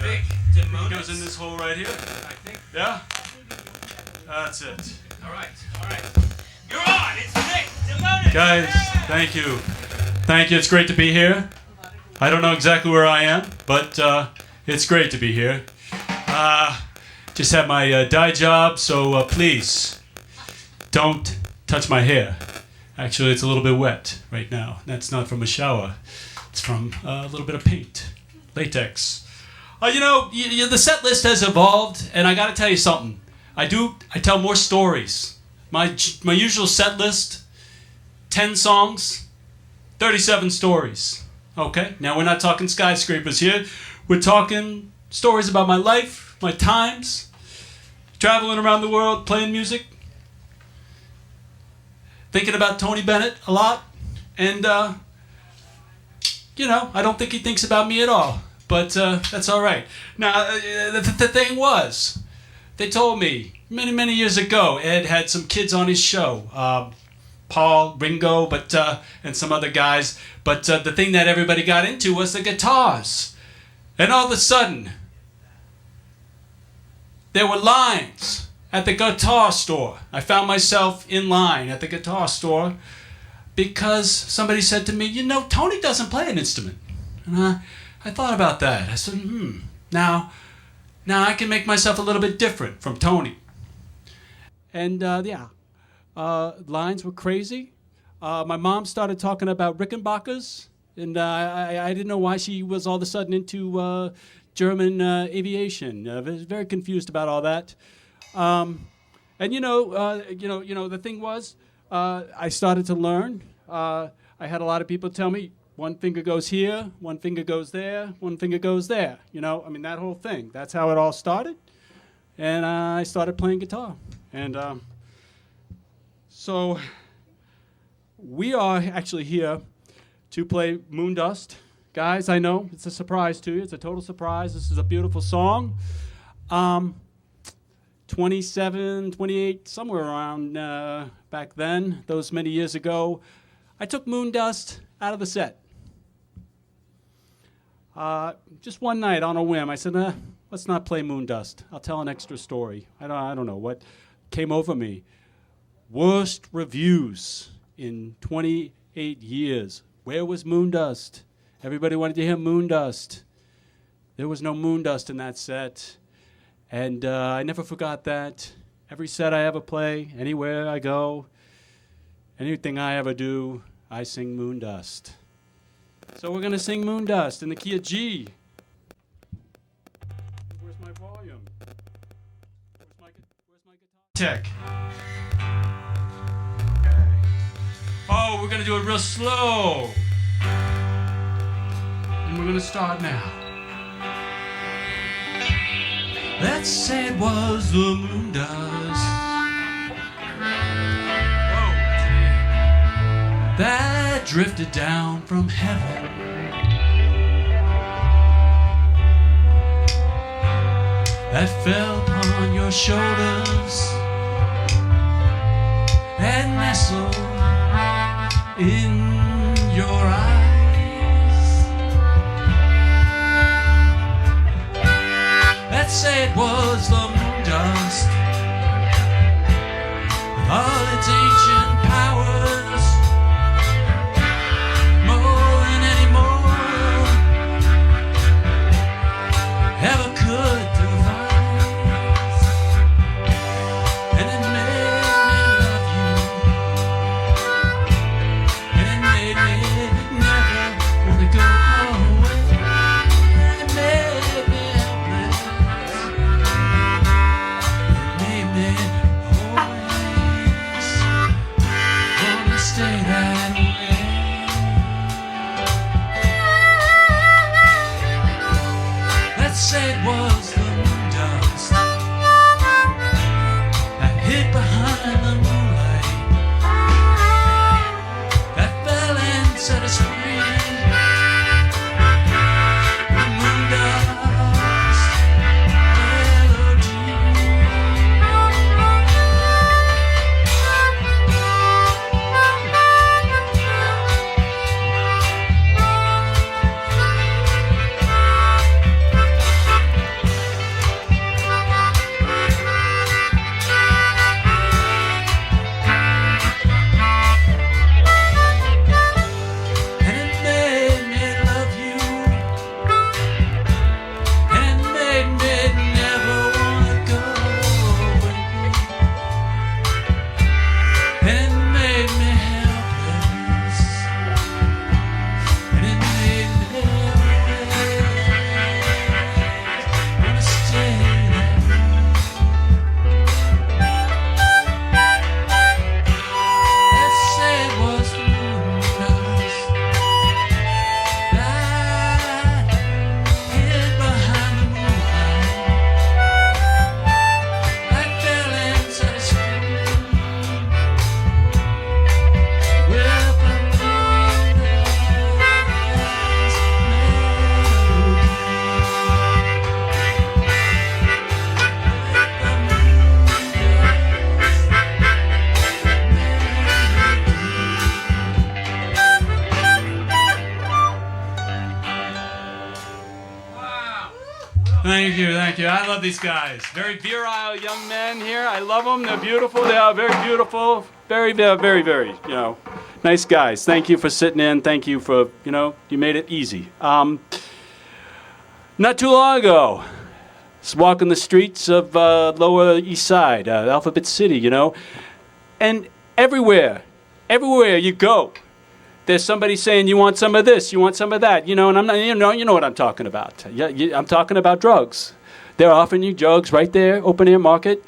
Vic It DeMoanitz. goes in this hole right here. I think. Yeah. That's it. All right. You're on. It's Vic DeMoanitz. Guys, thank you. Thank you. It's great to be here. I don't know exactly where I am, but it's great to be here. Just had my dye job, so please don't touch my hair. Actually, it's a little bit wet right now. That's not from a shower. It's from a little bit of paint, latex. The set list has evolved, and I got to tell you something. I tell more stories. My usual set list, 10 songs, 37 stories. Okay, now we're not talking skyscrapers here. We're talking stories about my life, my times, traveling around the world, playing music, thinking about Tony Bennett a lot, and, I don't think he thinks about me at all, but that's all right. Now, the thing was, they told me many, many years ago, Ed had some kids on his show, Paul, Ringo, and some other guys. But the thing that everybody got into was the guitars. And all of a sudden, there were lines at the guitar store. I found myself in line at the guitar store because somebody said to me, Tony doesn't play an instrument. And I thought about that. I said, now I can make myself a little bit different from Tony. And lines were crazy. My mom started talking about Rickenbackers, and I didn't know why she was all of a sudden into German aviation. I was very confused about all that. The thing was, I started to learn. I had a lot of people tell me, one finger goes here, one finger goes there, one finger goes there. That whole thing. That's how it all started. And I started playing guitar. And so we are actually here to play Moondust. Guys, I know it's a surprise to you. It's a total surprise. This is a beautiful song. 27, 28, somewhere around back then, those many years ago, I took Moondust out of the set. Just one night on a whim, I said, let's not play Moondust. I'll tell an extra story. I don't know what came over me. Worst reviews in 28 years. Where was Moondust? Everybody wanted to hear Moondust. There was no Moondust in that set. And I never forgot that. Every set I ever play, anywhere I go, anything I ever do, I sing Moondust. So we're going to sing Moondust in the key of G. Where's my volume? Where's my guitar tech? Okay. Oh, we're going to do it real slow. And we're going to start now. Let's say it was the Moondust. Whoa. That drifted down from heaven that fell upon your shoulders and nestled in your eyes. Let's say it was the Moondust with all its ancient powers, more than any more ever could devise. And it made me love you, and it made me never want to go away. It made me helpless, it made me always want to stay that way. Let's say it was the Moondust that hid behind the moonlight, that fell and set us free. The Moondust melody. And it made me love you, and it made me never wanna go away, and it made me helpless, and it made me always wanna stay there. Let's say it was the Moondust that hid behind the moonlight, that fell and set us free with the Moondust Thank you, thank you. I love these guys. Very virile young men here. I love them. They're beautiful. They are very beautiful. Very, nice guys. Thank you for sitting in. Thank you for, you made it easy. Not too long ago, I was walking the streets of Lower East Side, Alphabet City, and everywhere you go, there's somebody saying, you want some of this, you want some of that, and I'm not, you know what I'm talking about. I'm talking about drugs. They're offering you drugs right there, open air market.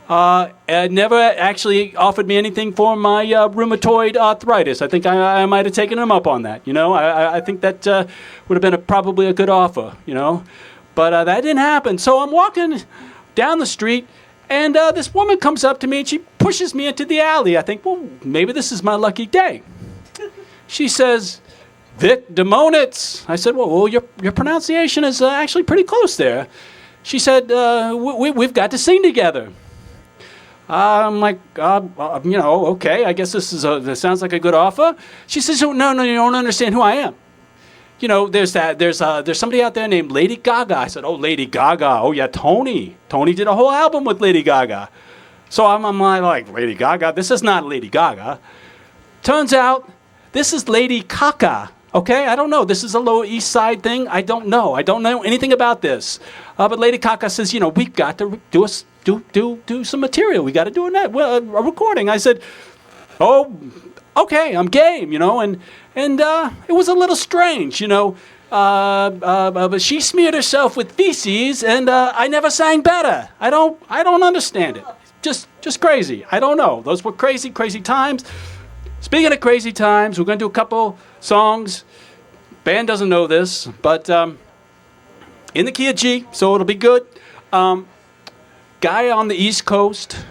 Never actually offered me anything for my rheumatoid arthritis. I think I might have taken him up on that, I think that would have been probably a good offer, But that didn't happen. So I'm walking down the street, and this woman comes up to me, and she pushes me into the alley. I think, well, maybe this is my lucky day. She says, Vic DeMoanitz. I said, well, your pronunciation is actually pretty close there. She said, we've got to sing together. I'm like, okay, I guess this sounds like a good offer. She says, oh, no, you don't understand who I am. There's somebody out there named Lady Gaga. I said, oh, Lady Gaga. Oh, yeah, Tony. Tony did a whole album with Lady Gaga. So I'm like, Lady Gaga? This is not Lady Gaga. Turns out, this is Lady Kaka. Okay, I don't know. This is a Lower East Side thing. I don't know. I don't know anything about this. But Lady Kaka says, we've got to do some material. We got to do a recording. I said, oh, okay, I'm game, and it was a little strange, but she smeared herself with feces, and I never sang better. I don't understand it. Just crazy. I don't know. Those were crazy times. Speaking of crazy times, we're going to do a couple songs. Band doesn't know this, but in the key of G, so it'll be good. Guy on the East Coast,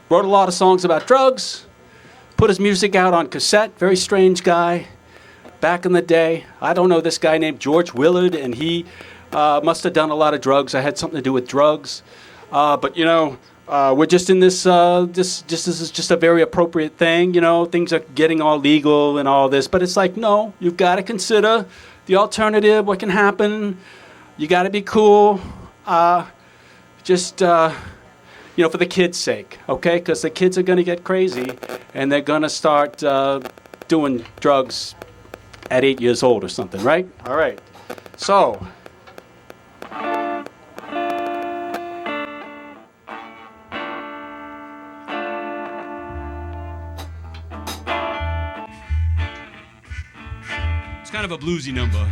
wrote a lot of songs about drugs, put his music out on cassette, very strange guy. Back in the day, I don't know this guy named George Willard, and he Must have done a lot of drugs. I had something to do with drugs. But, we're just in this this is just a very appropriate thing. Things are getting all legal and all this. But it's like, no, you've got to consider the alternative, what can happen. You got to be cool. For the kids' sake, okay? Because the kids are going to get crazy, and they're going to start doing drugs at 8 years old or something, right? All right. So, it's kind of a bluesy number.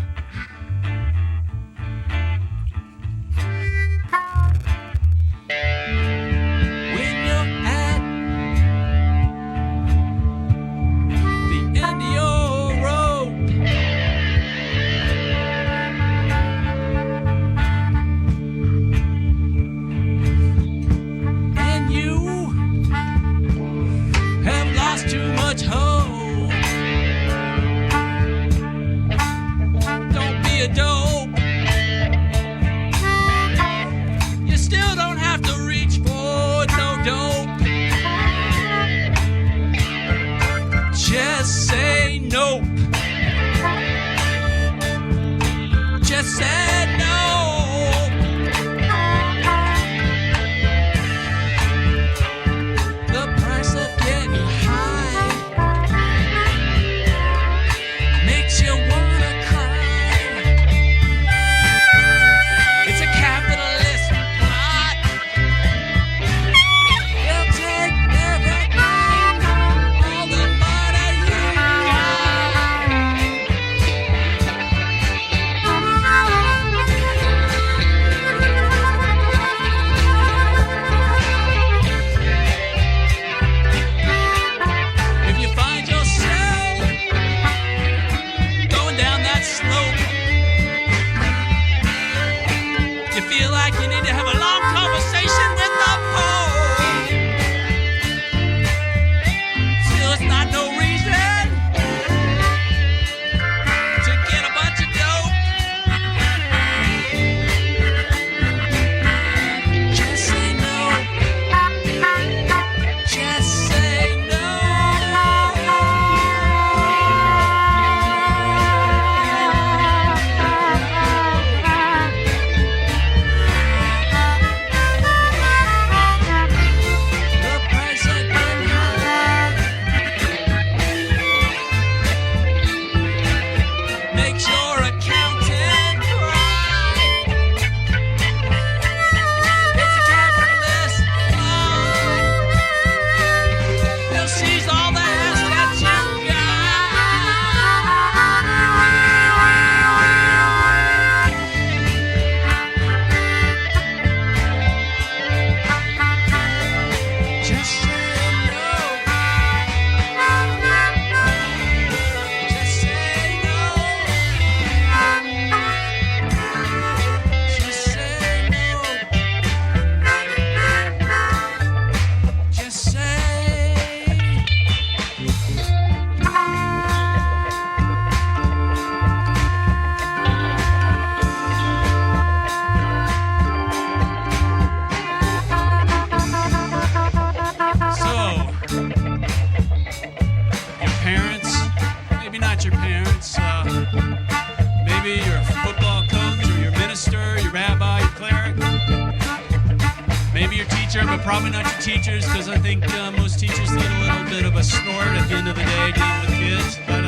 Probably not your teachers, because I think most teachers need a little bit of a snort at the end of the day dealing with kids. But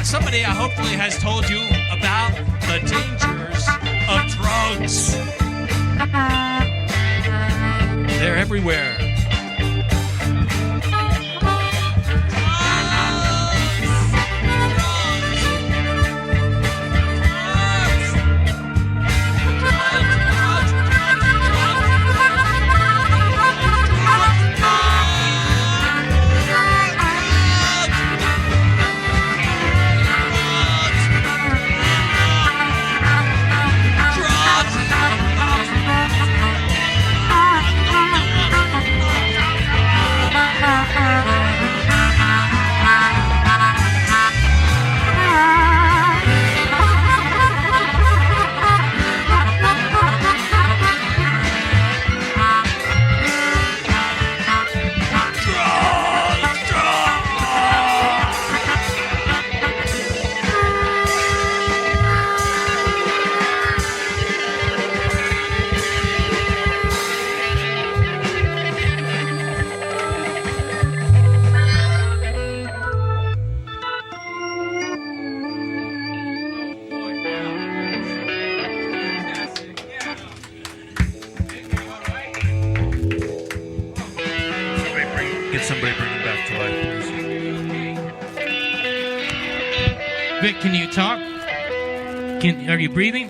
somebody hopefully has told you about the dangers of drugs. They're everywhere. Vic, can you talk? Are you breathing?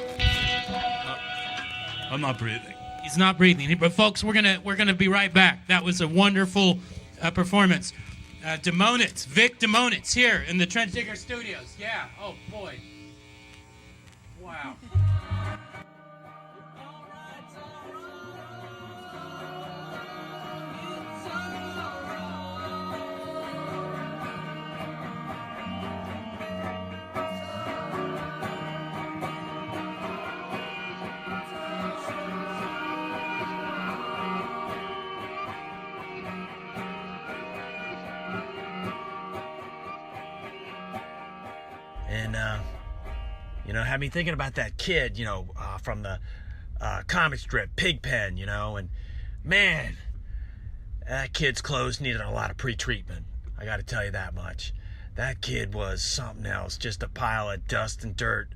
I'm not breathing. He's not breathing. But folks, we're gonna be right back. That was a wonderful performance. DeMoanitz, Vic DeMoanitz here in the Trent Digger Studios. Yeah. Oh boy. Wow. And, had me thinking about that kid, from the comic strip, Pigpen, and man, that kid's clothes needed a lot of pre-treatment. I got to tell you that much. That kid was something else, just a pile of dust and dirt,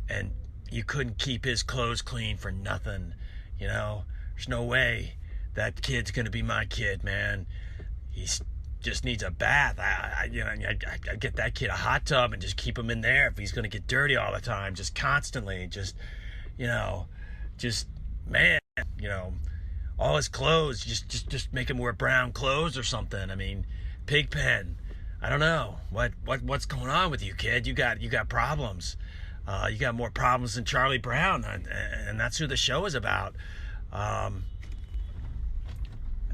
and you couldn't keep his clothes clean for nothing, There's no way that kid's going to be my kid, man. He's just needs a bath. I get that kid a hot tub and just keep him in there if he's going to get dirty all the time, just constantly, man, all his clothes, just make him wear brown clothes or something. I mean, Pigpen, I don't know what's going on with you, kid. You got problems. You got more problems than Charlie Brown, and that's who the show is about.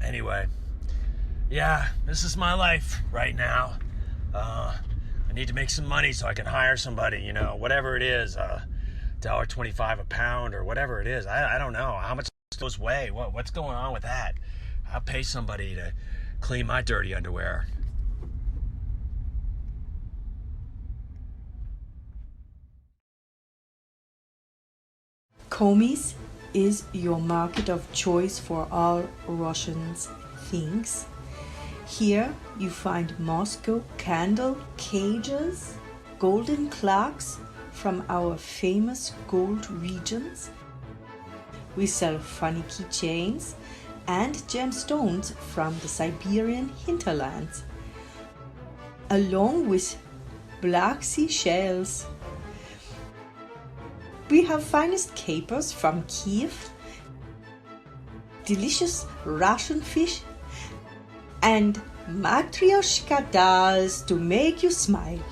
Anyway. Yeah, this is my life right now. I need to make some money so I can hire somebody, whatever it is, $1.25 a pound or whatever it is. I don't know. How much those weigh? What's going on with that? I'll pay somebody to clean my dirty underwear. Komis is your market of choice for all Russians things. Here you find Moscow candle cages, golden clocks from our famous gold regions. We sell funny keychains and gemstones from the Siberian hinterlands, along with Black Sea shells. We have finest capers from Kiev, delicious Russian fish, and matryoshka dolls to make you smile.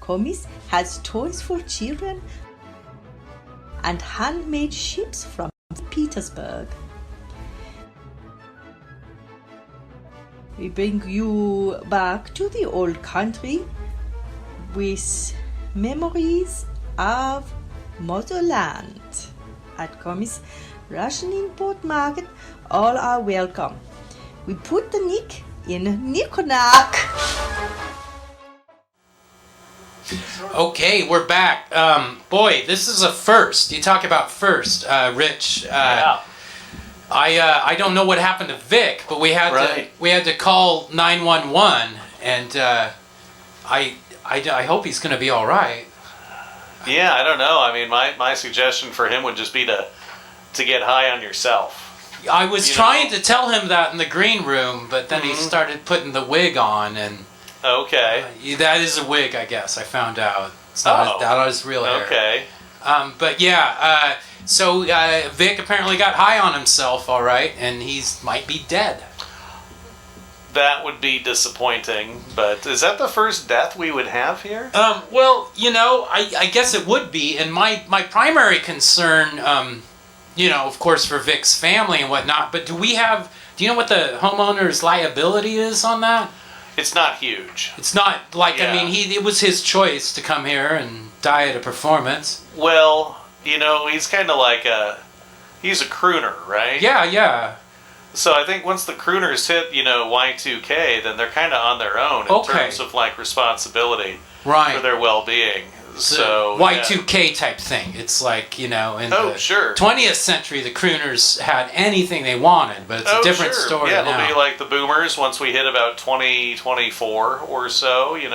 Komis has toys for children and handmade ships from Petersburg. We bring you back to the old country with memories of motherland. At Komis Russian Import Market, all are welcome. We put the Nick in Nikonak. Okay, we're back. Boy, this is a first. You talk about first, Rich. Yeah. I don't know what happened to Vic, but we had to call 911, and I hope he's going to be all right. Yeah, I don't know. I mean, my suggestion for him would just be to get high on yourself. I was trying to tell him that in the green room, but then he started putting the wig on, and okay, that is a wig, I guess. I found out it's not his real hair. Okay, but yeah, so Vic apparently got high on himself, all right, and might be dead. That would be disappointing, but is that the first death we would have here? Well, I guess it would be, and my primary concern, of course, for Vic's family and whatnot, but do you know what the homeowner's liability is on that? It's not huge. It's not like, yeah. I mean, it was his choice to come here and die at a performance. Well, he's kind of like he's a crooner, right? Yeah. So I think once the crooners hit, Y2K, then they're kind of on their own in terms of like responsibility for their well-being. So Y2K type thing. It's like, in the 20th century, the crooners had anything they wanted, but it's a different story now. Yeah, it'll be like the boomers once we hit about 2024 or so, we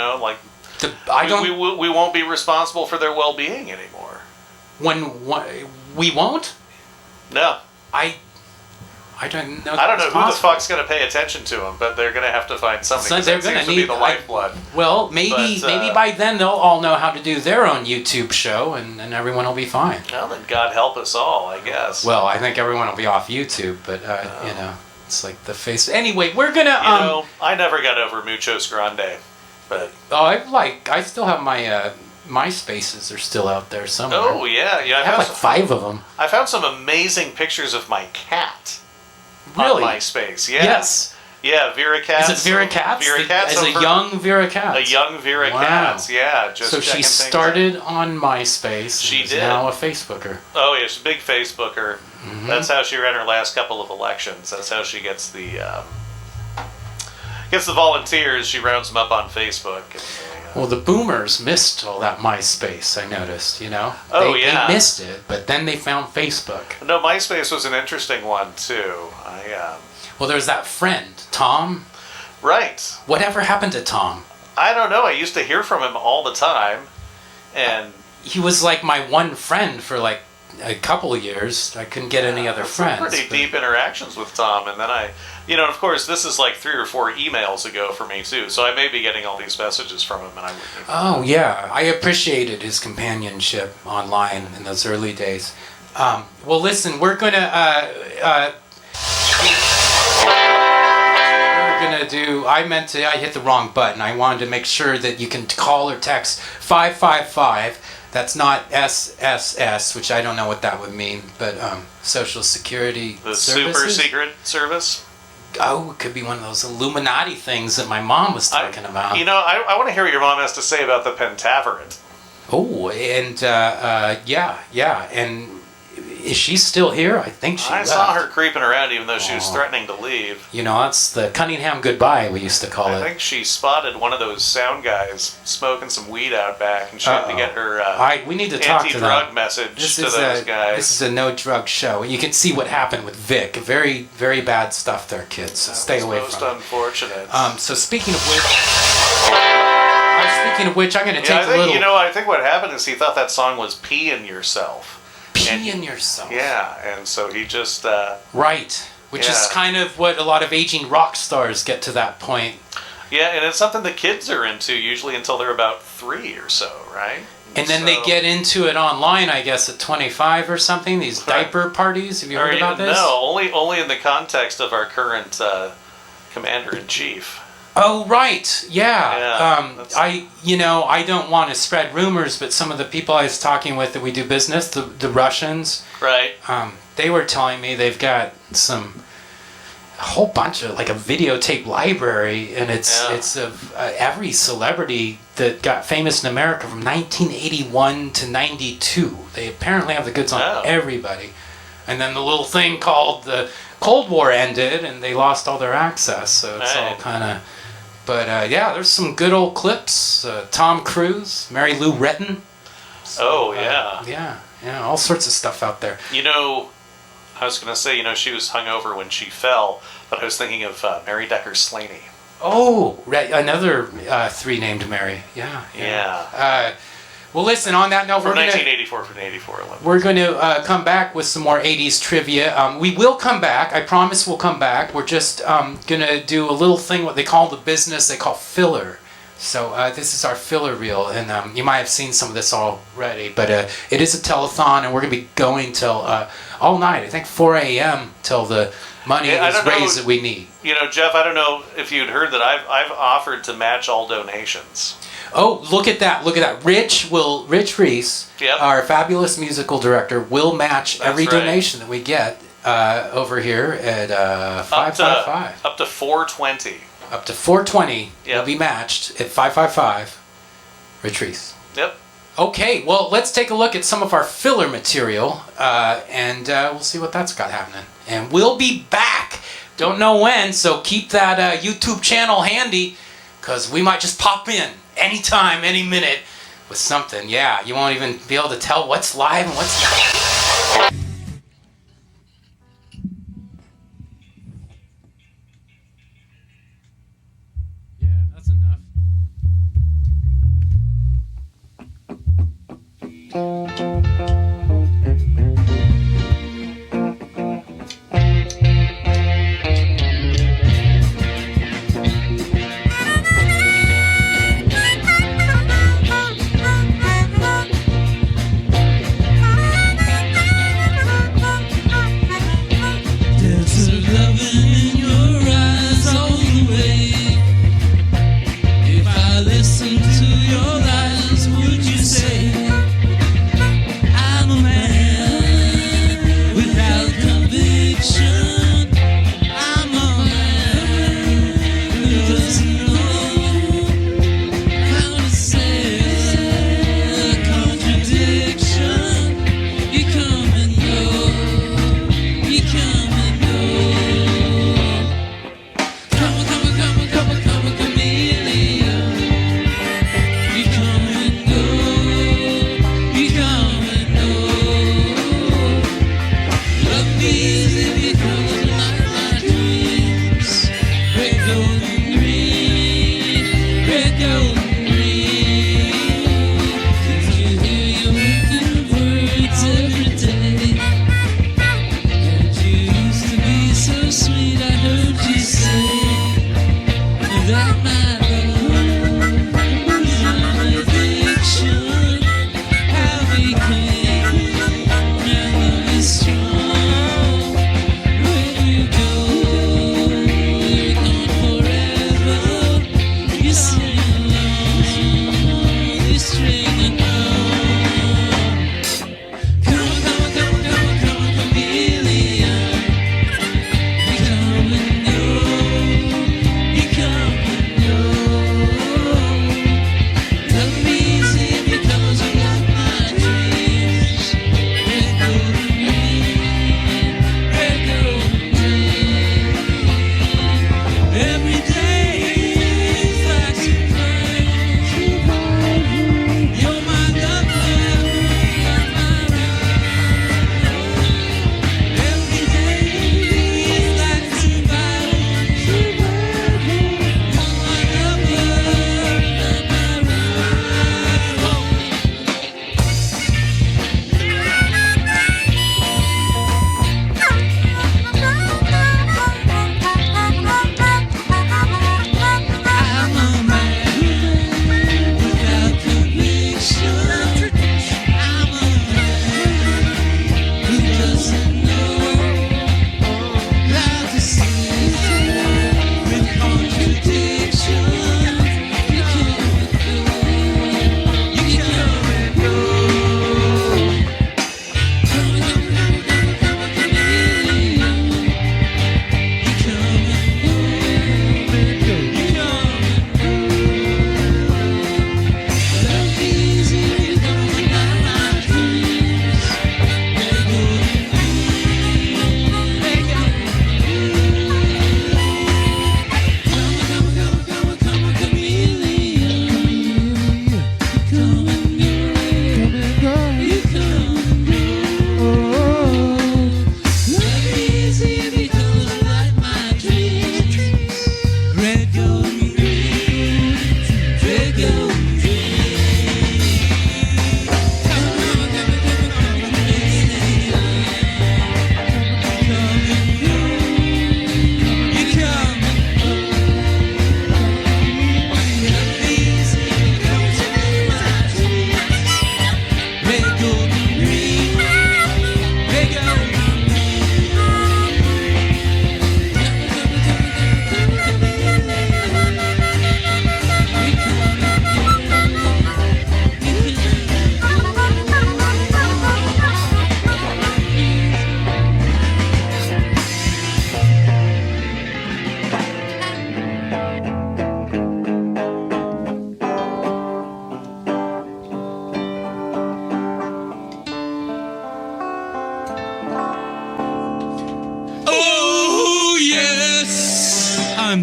won't be responsible for their well-being anymore. We won't? No. I don't know. I don't know who the fuck's going to pay attention to them, but they're going to have to find something. So 'cause they're that gonna seems to be need- the lifeblood. Well, maybe by then they'll all know how to do their own YouTube show, and everyone will be fine. Well, then God help us all, I guess. Well, I think everyone will be off YouTube, but you know, it's like the face. Anyway, we're gonna. You know, I never got over Muchos Grande, but I still have my MySpaces are still out there somewhere. oh yeah, I have like 5 of them. I found some amazing pictures of my cat. Really? On MySpace, yeah. Yes. Yeah, Vera Katz. Is it Vera Katz? Vera Katz As a over- young Vera Katz. A young Vera Wow. Katz, yeah. Just So she checking things started on MySpace. She and is did. now a Facebooker. Oh, yeah, she's a big Facebooker. Mhm. That's how she ran her last couple of elections. That's how she gets the volunteers. She rounds them up on Facebook. Well, the boomers missed all that MySpace, I noticed, you know? Oh, they yeah. missed it, but then they found Facebook. No, MySpace was an interesting one, too. Well, there's that friend, Tom. Right. Whatever happened to Tom? I don't know. I used to hear from him all the time. And He was like my one friend for like a couple of years. I couldn't get any other friends. pretty deep interactions with Tom. And then and of course, this is like 3 or 4 emails ago for me, too. So I may be getting all these messages from him, and I wouldn't even Oh, yeah. I appreciated his companionship online in those early days. Well, listen, we're going to... I hit the wrong button. I wanted to make sure that you can call or text 555. That's not SSS, which I don't know what that would mean, but Social Security The Services? super secret service? Oh, it could be one of those Illuminati things that my mom was talking about. You know, I want to hear what your mom has to say about the Pentaverate. Oh, and yeah. And is she still here? I think she I left. saw her creeping around even though she was threatening to leave. You know, that's the Cunningham goodbye, we used to call I it. think she spotted one of those sound guys smoking some weed out back, and she had to get her we need to talk to them. anti-drug message to those guys. This is a no-drug show. You can see what happened with Vic. Very, very bad stuff there, kids. So stay away Most from it. unfortunate. So speaking of which, I'm going to take I a think, little... I think what happened is he thought that song was Pee in Yourself. Pee in Yourself. Yeah, and so he just... Right. Which is Yeah. kind of what a lot of aging rock stars get to that point. Yeah, and it's something the kids are into usually until they're about 3 or so, right? And then they get into it online, I guess, at 25 or something. These diaper parties. Have you heard about this? No, only in the context of our current commander-in-chief. Oh, right. Yeah. Yeah, I don't want to spread rumors, but some of the people I was talking with that we do business, the Russians, right? They were telling me they've got a whole bunch of like a videotape library, and it's of every celebrity that got famous in America from 1981 to 92. They apparently have the goods on everybody. And then the little thing called the Cold War ended, and they lost all their access. So it's all kind of. But there's some good old clips. Tom Cruise, Mary Lou Retton. So, yeah, all sorts of stuff out there. I was going to say, she was hungover when she fell, but I was thinking of Mary Decker Slaney. Oh, right, another 3 named Mary. Yeah. Well, listen, on that note, From we're going to... 1984 from 84. We're going to come back with some more 80s trivia. We will come back. I promise we'll come back. We're just going to do a little thing, what they call the business, they call filler. So this is our filler reel, and you might have seen some of this already, but it is a telethon, and we're going to be going till all night. I think 4 a.m. till the money is raised that we need. Jeff, I don't know if you'd heard that I've offered to match all donations. Oh, look at that. Rich Reese, our fabulous musical director, will match every donation that we get over here at 555. Up to 420. Up to 420 will be matched at 555. Rich Reese. Yep. Okay, well, let's take a look at some of our filler material, and we'll see what that's got happening. And we'll be back. Don't know when, so keep that YouTube channel handy, because we might just pop in anytime, any minute with something. Yeah, you won't even be able to tell what's live and what's not. Yeah, that's enough.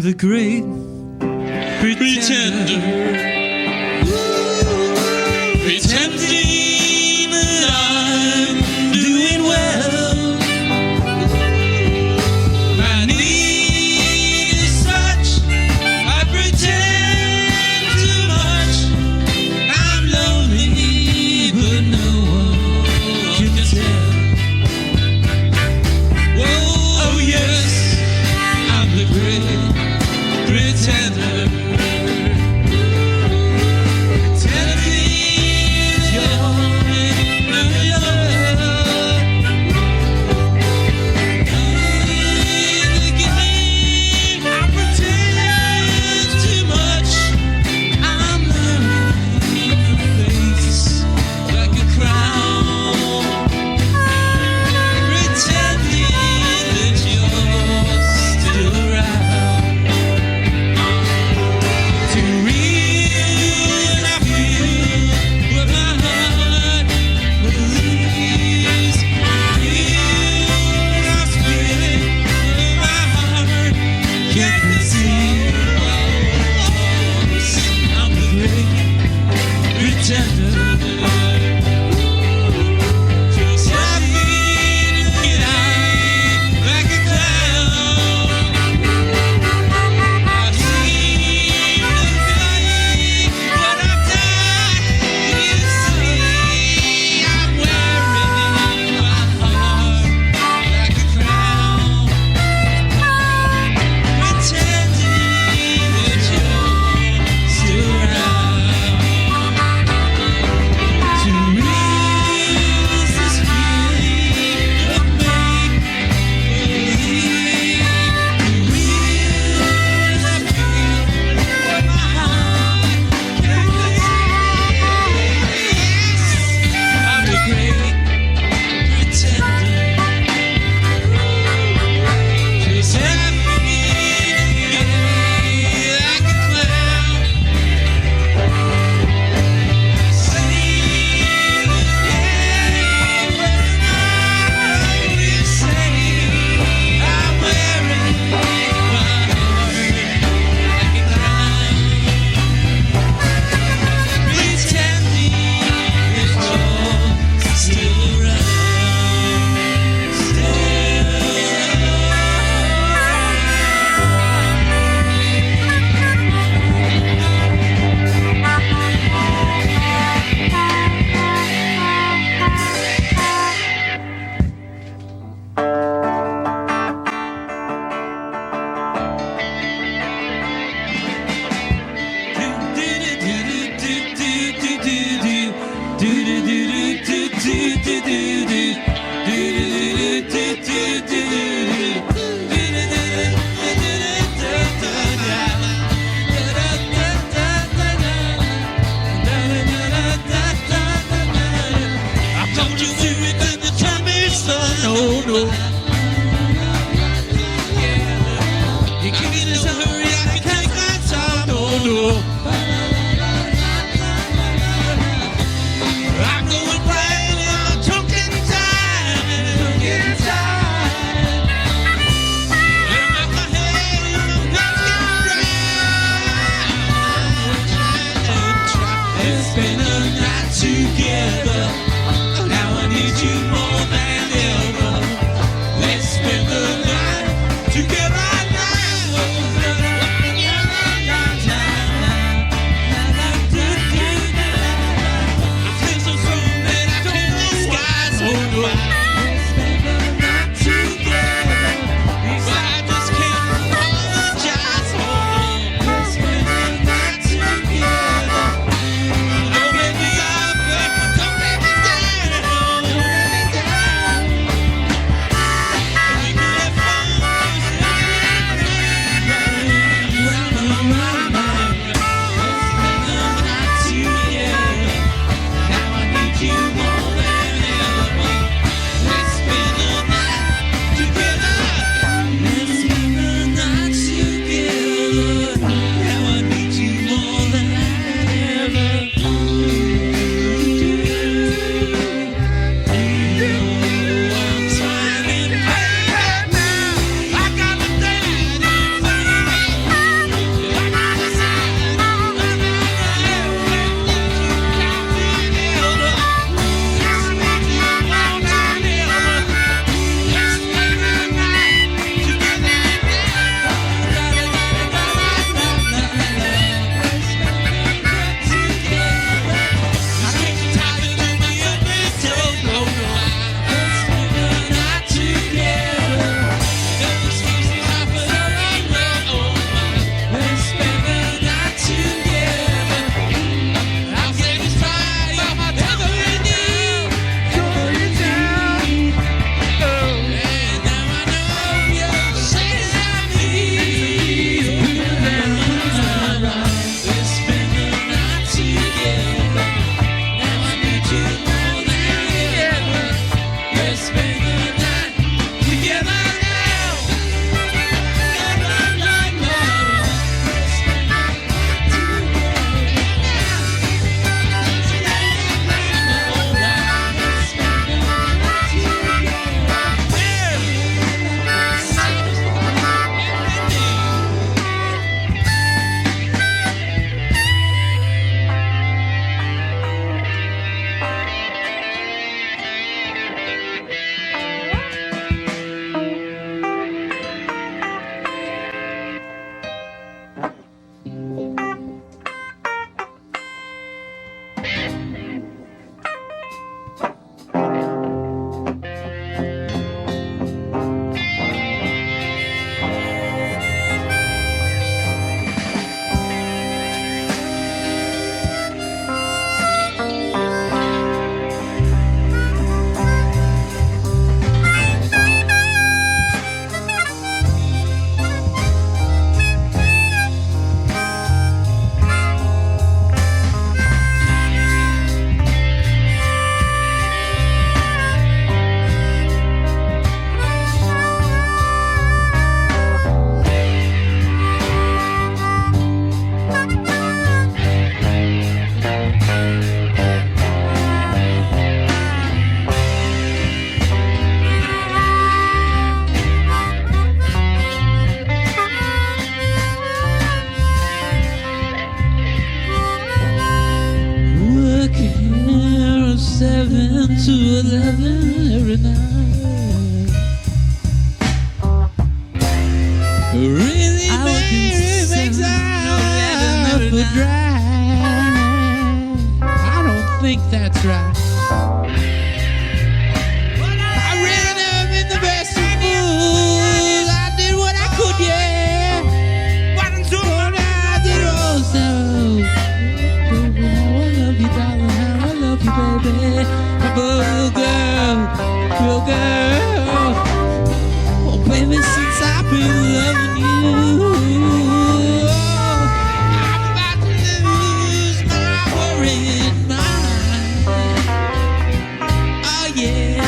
the great pretender. Pretending that I'm doing well. My need is such, I pretend too much. I'm lonely, but no one can tell. Whoa, oh yes, I'm the great pretender. 10 to 11 every night. Really, Mary makes up for dry. I don't think that's right. I really never been the best of fools. I did what I could, yeah. But I did also. Baby, how I love you, darling, how I love you, baby. Oh, girl, oh, baby, since I've been loving you, I'm about to lose my worried mind. Oh, yeah.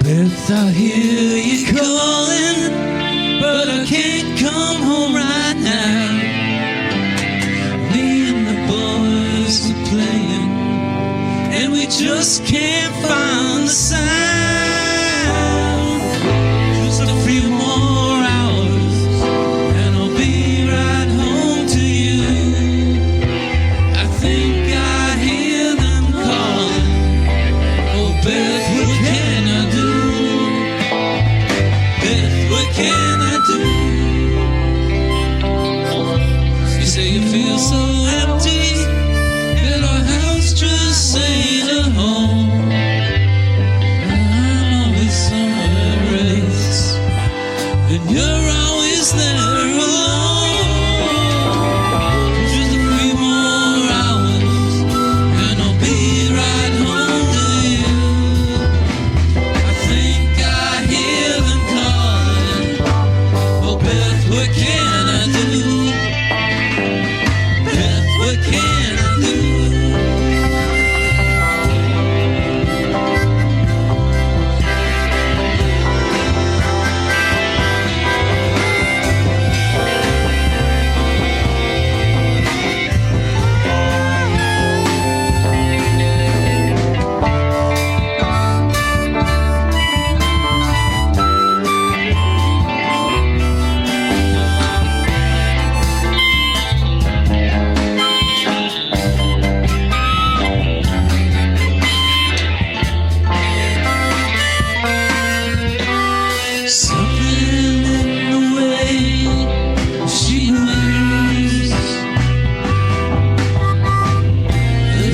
Beth, I hear you calling, but I can't come home right now. Me and the boys are playing, and we just can't find the sound. Just a few more hours, and I'll be right home to you. I think I hear them calling. Oh, Beth, what can I do? Beth, what can I do? You say you feel so empty, and our house just ain't a home. I'm always somewhere else, and you're always there alone. Just a few more hours, and I'll be right home to you. I think I hear them calling. Oh, Beth, what can I do? Beth, what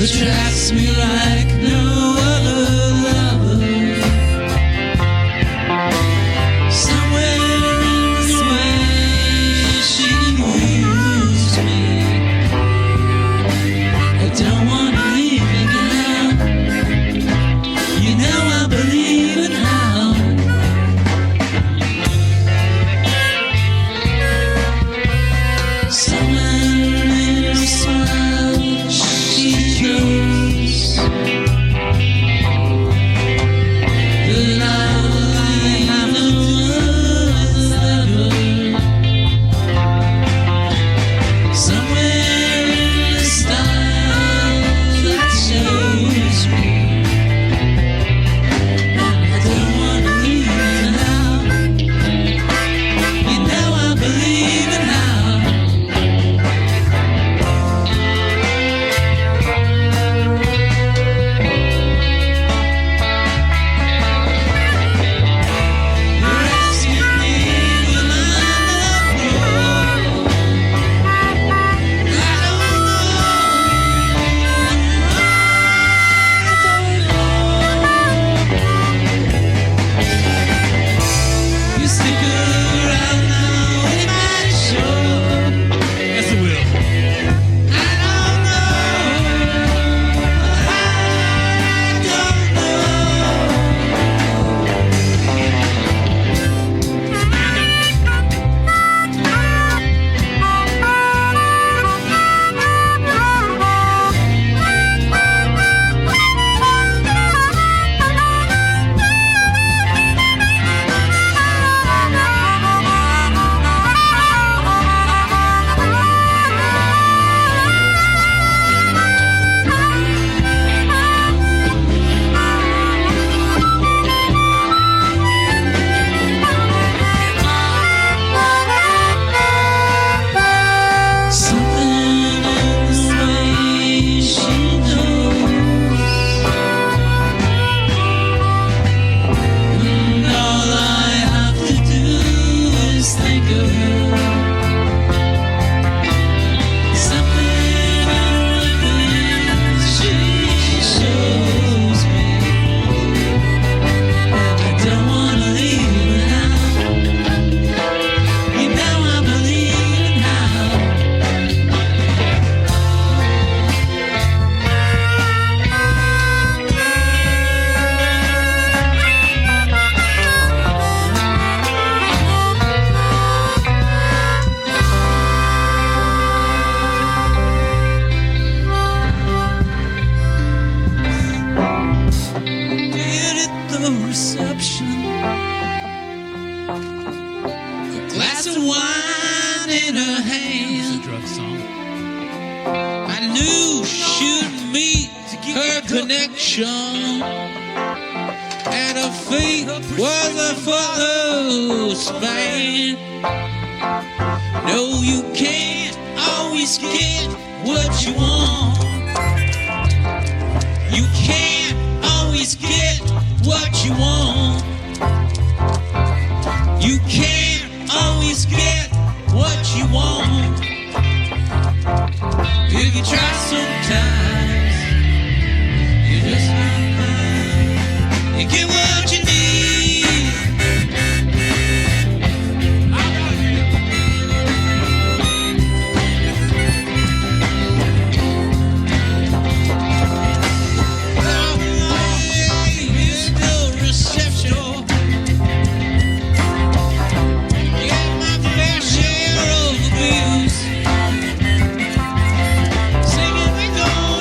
attracts me like no other lover. Somewhere in this way she moves me. I don't want to leave her now. You know I believe in how. Someone in her smile she chose. The love I have no other. Somewhere in the style that shows me. I don't want to leave her now. You know I believe in how. You stick around now, it might show. Yes, it will. I don't know. I don't Something in the way she knows, and all I have to do is think of her. Something in the way she shows me, and I don't want to leave her now. You know I believe in how. Did at the reception, a glass of wine in her hand. Drug song. I knew she'd meet her connection, and her fate was a photo span. No, you can't always get what you want. You can't always get what you want. You can't always get what you want. If you try sometimes, you just not find. You get what you need. Reception. Get my fair share of abuse. Singing we go.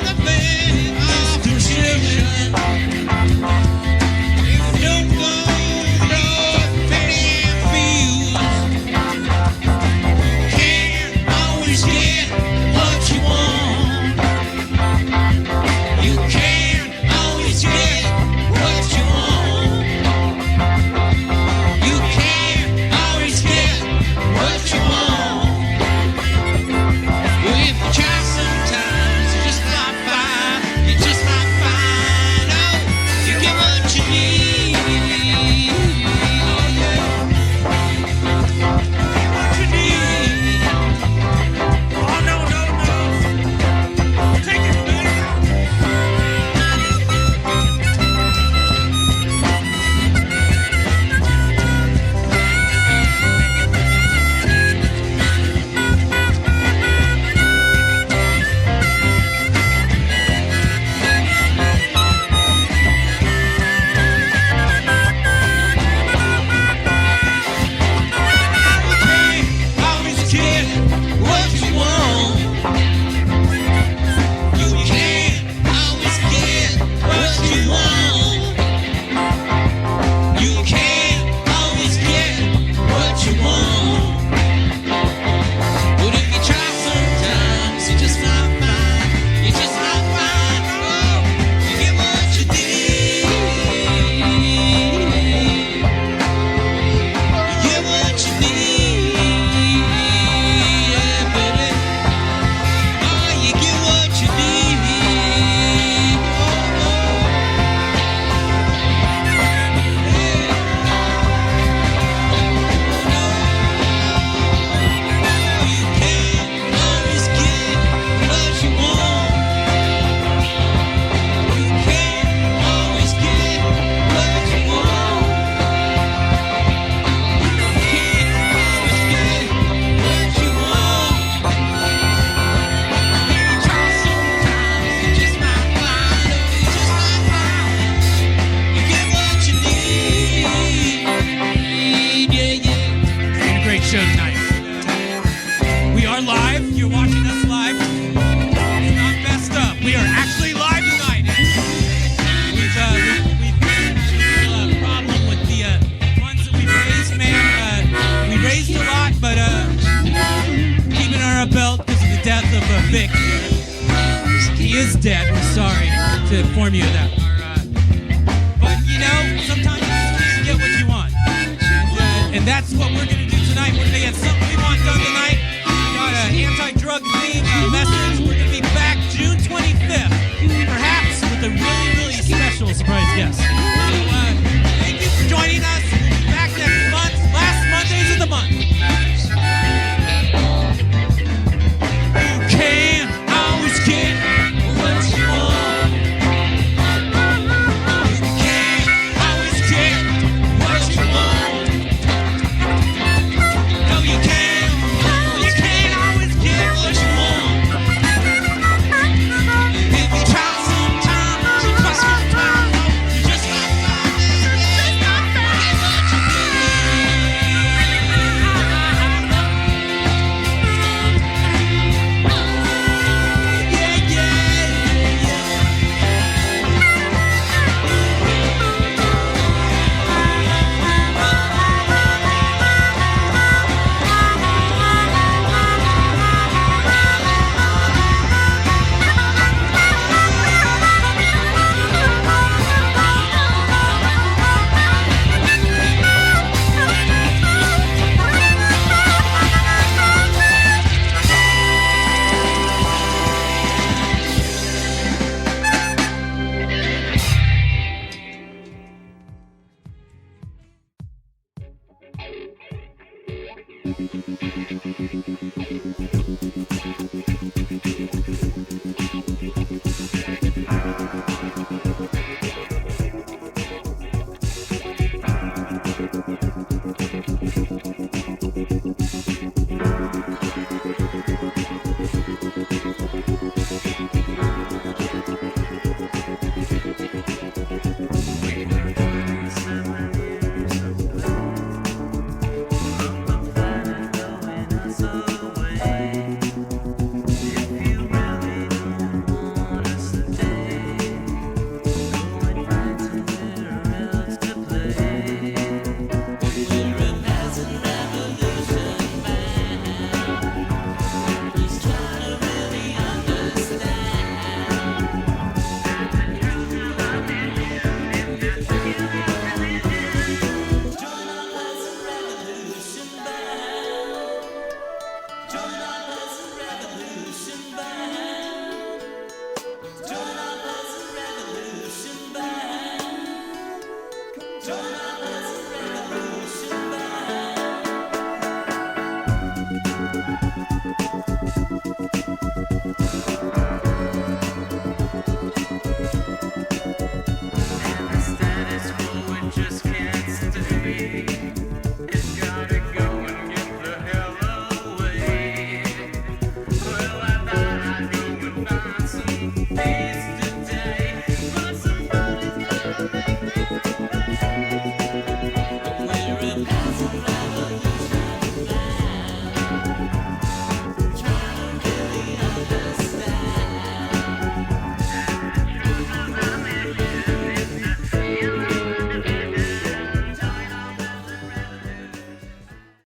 Vic. He is dead. We're sorry to inform you of that. But you know, sometimes you just can't get what you want. And that's what we're going to do tonight. We're going to get something we want done tonight. We got an anti-drug theme message. We're going to be back June 25th, perhaps with a really, really special surprise guest.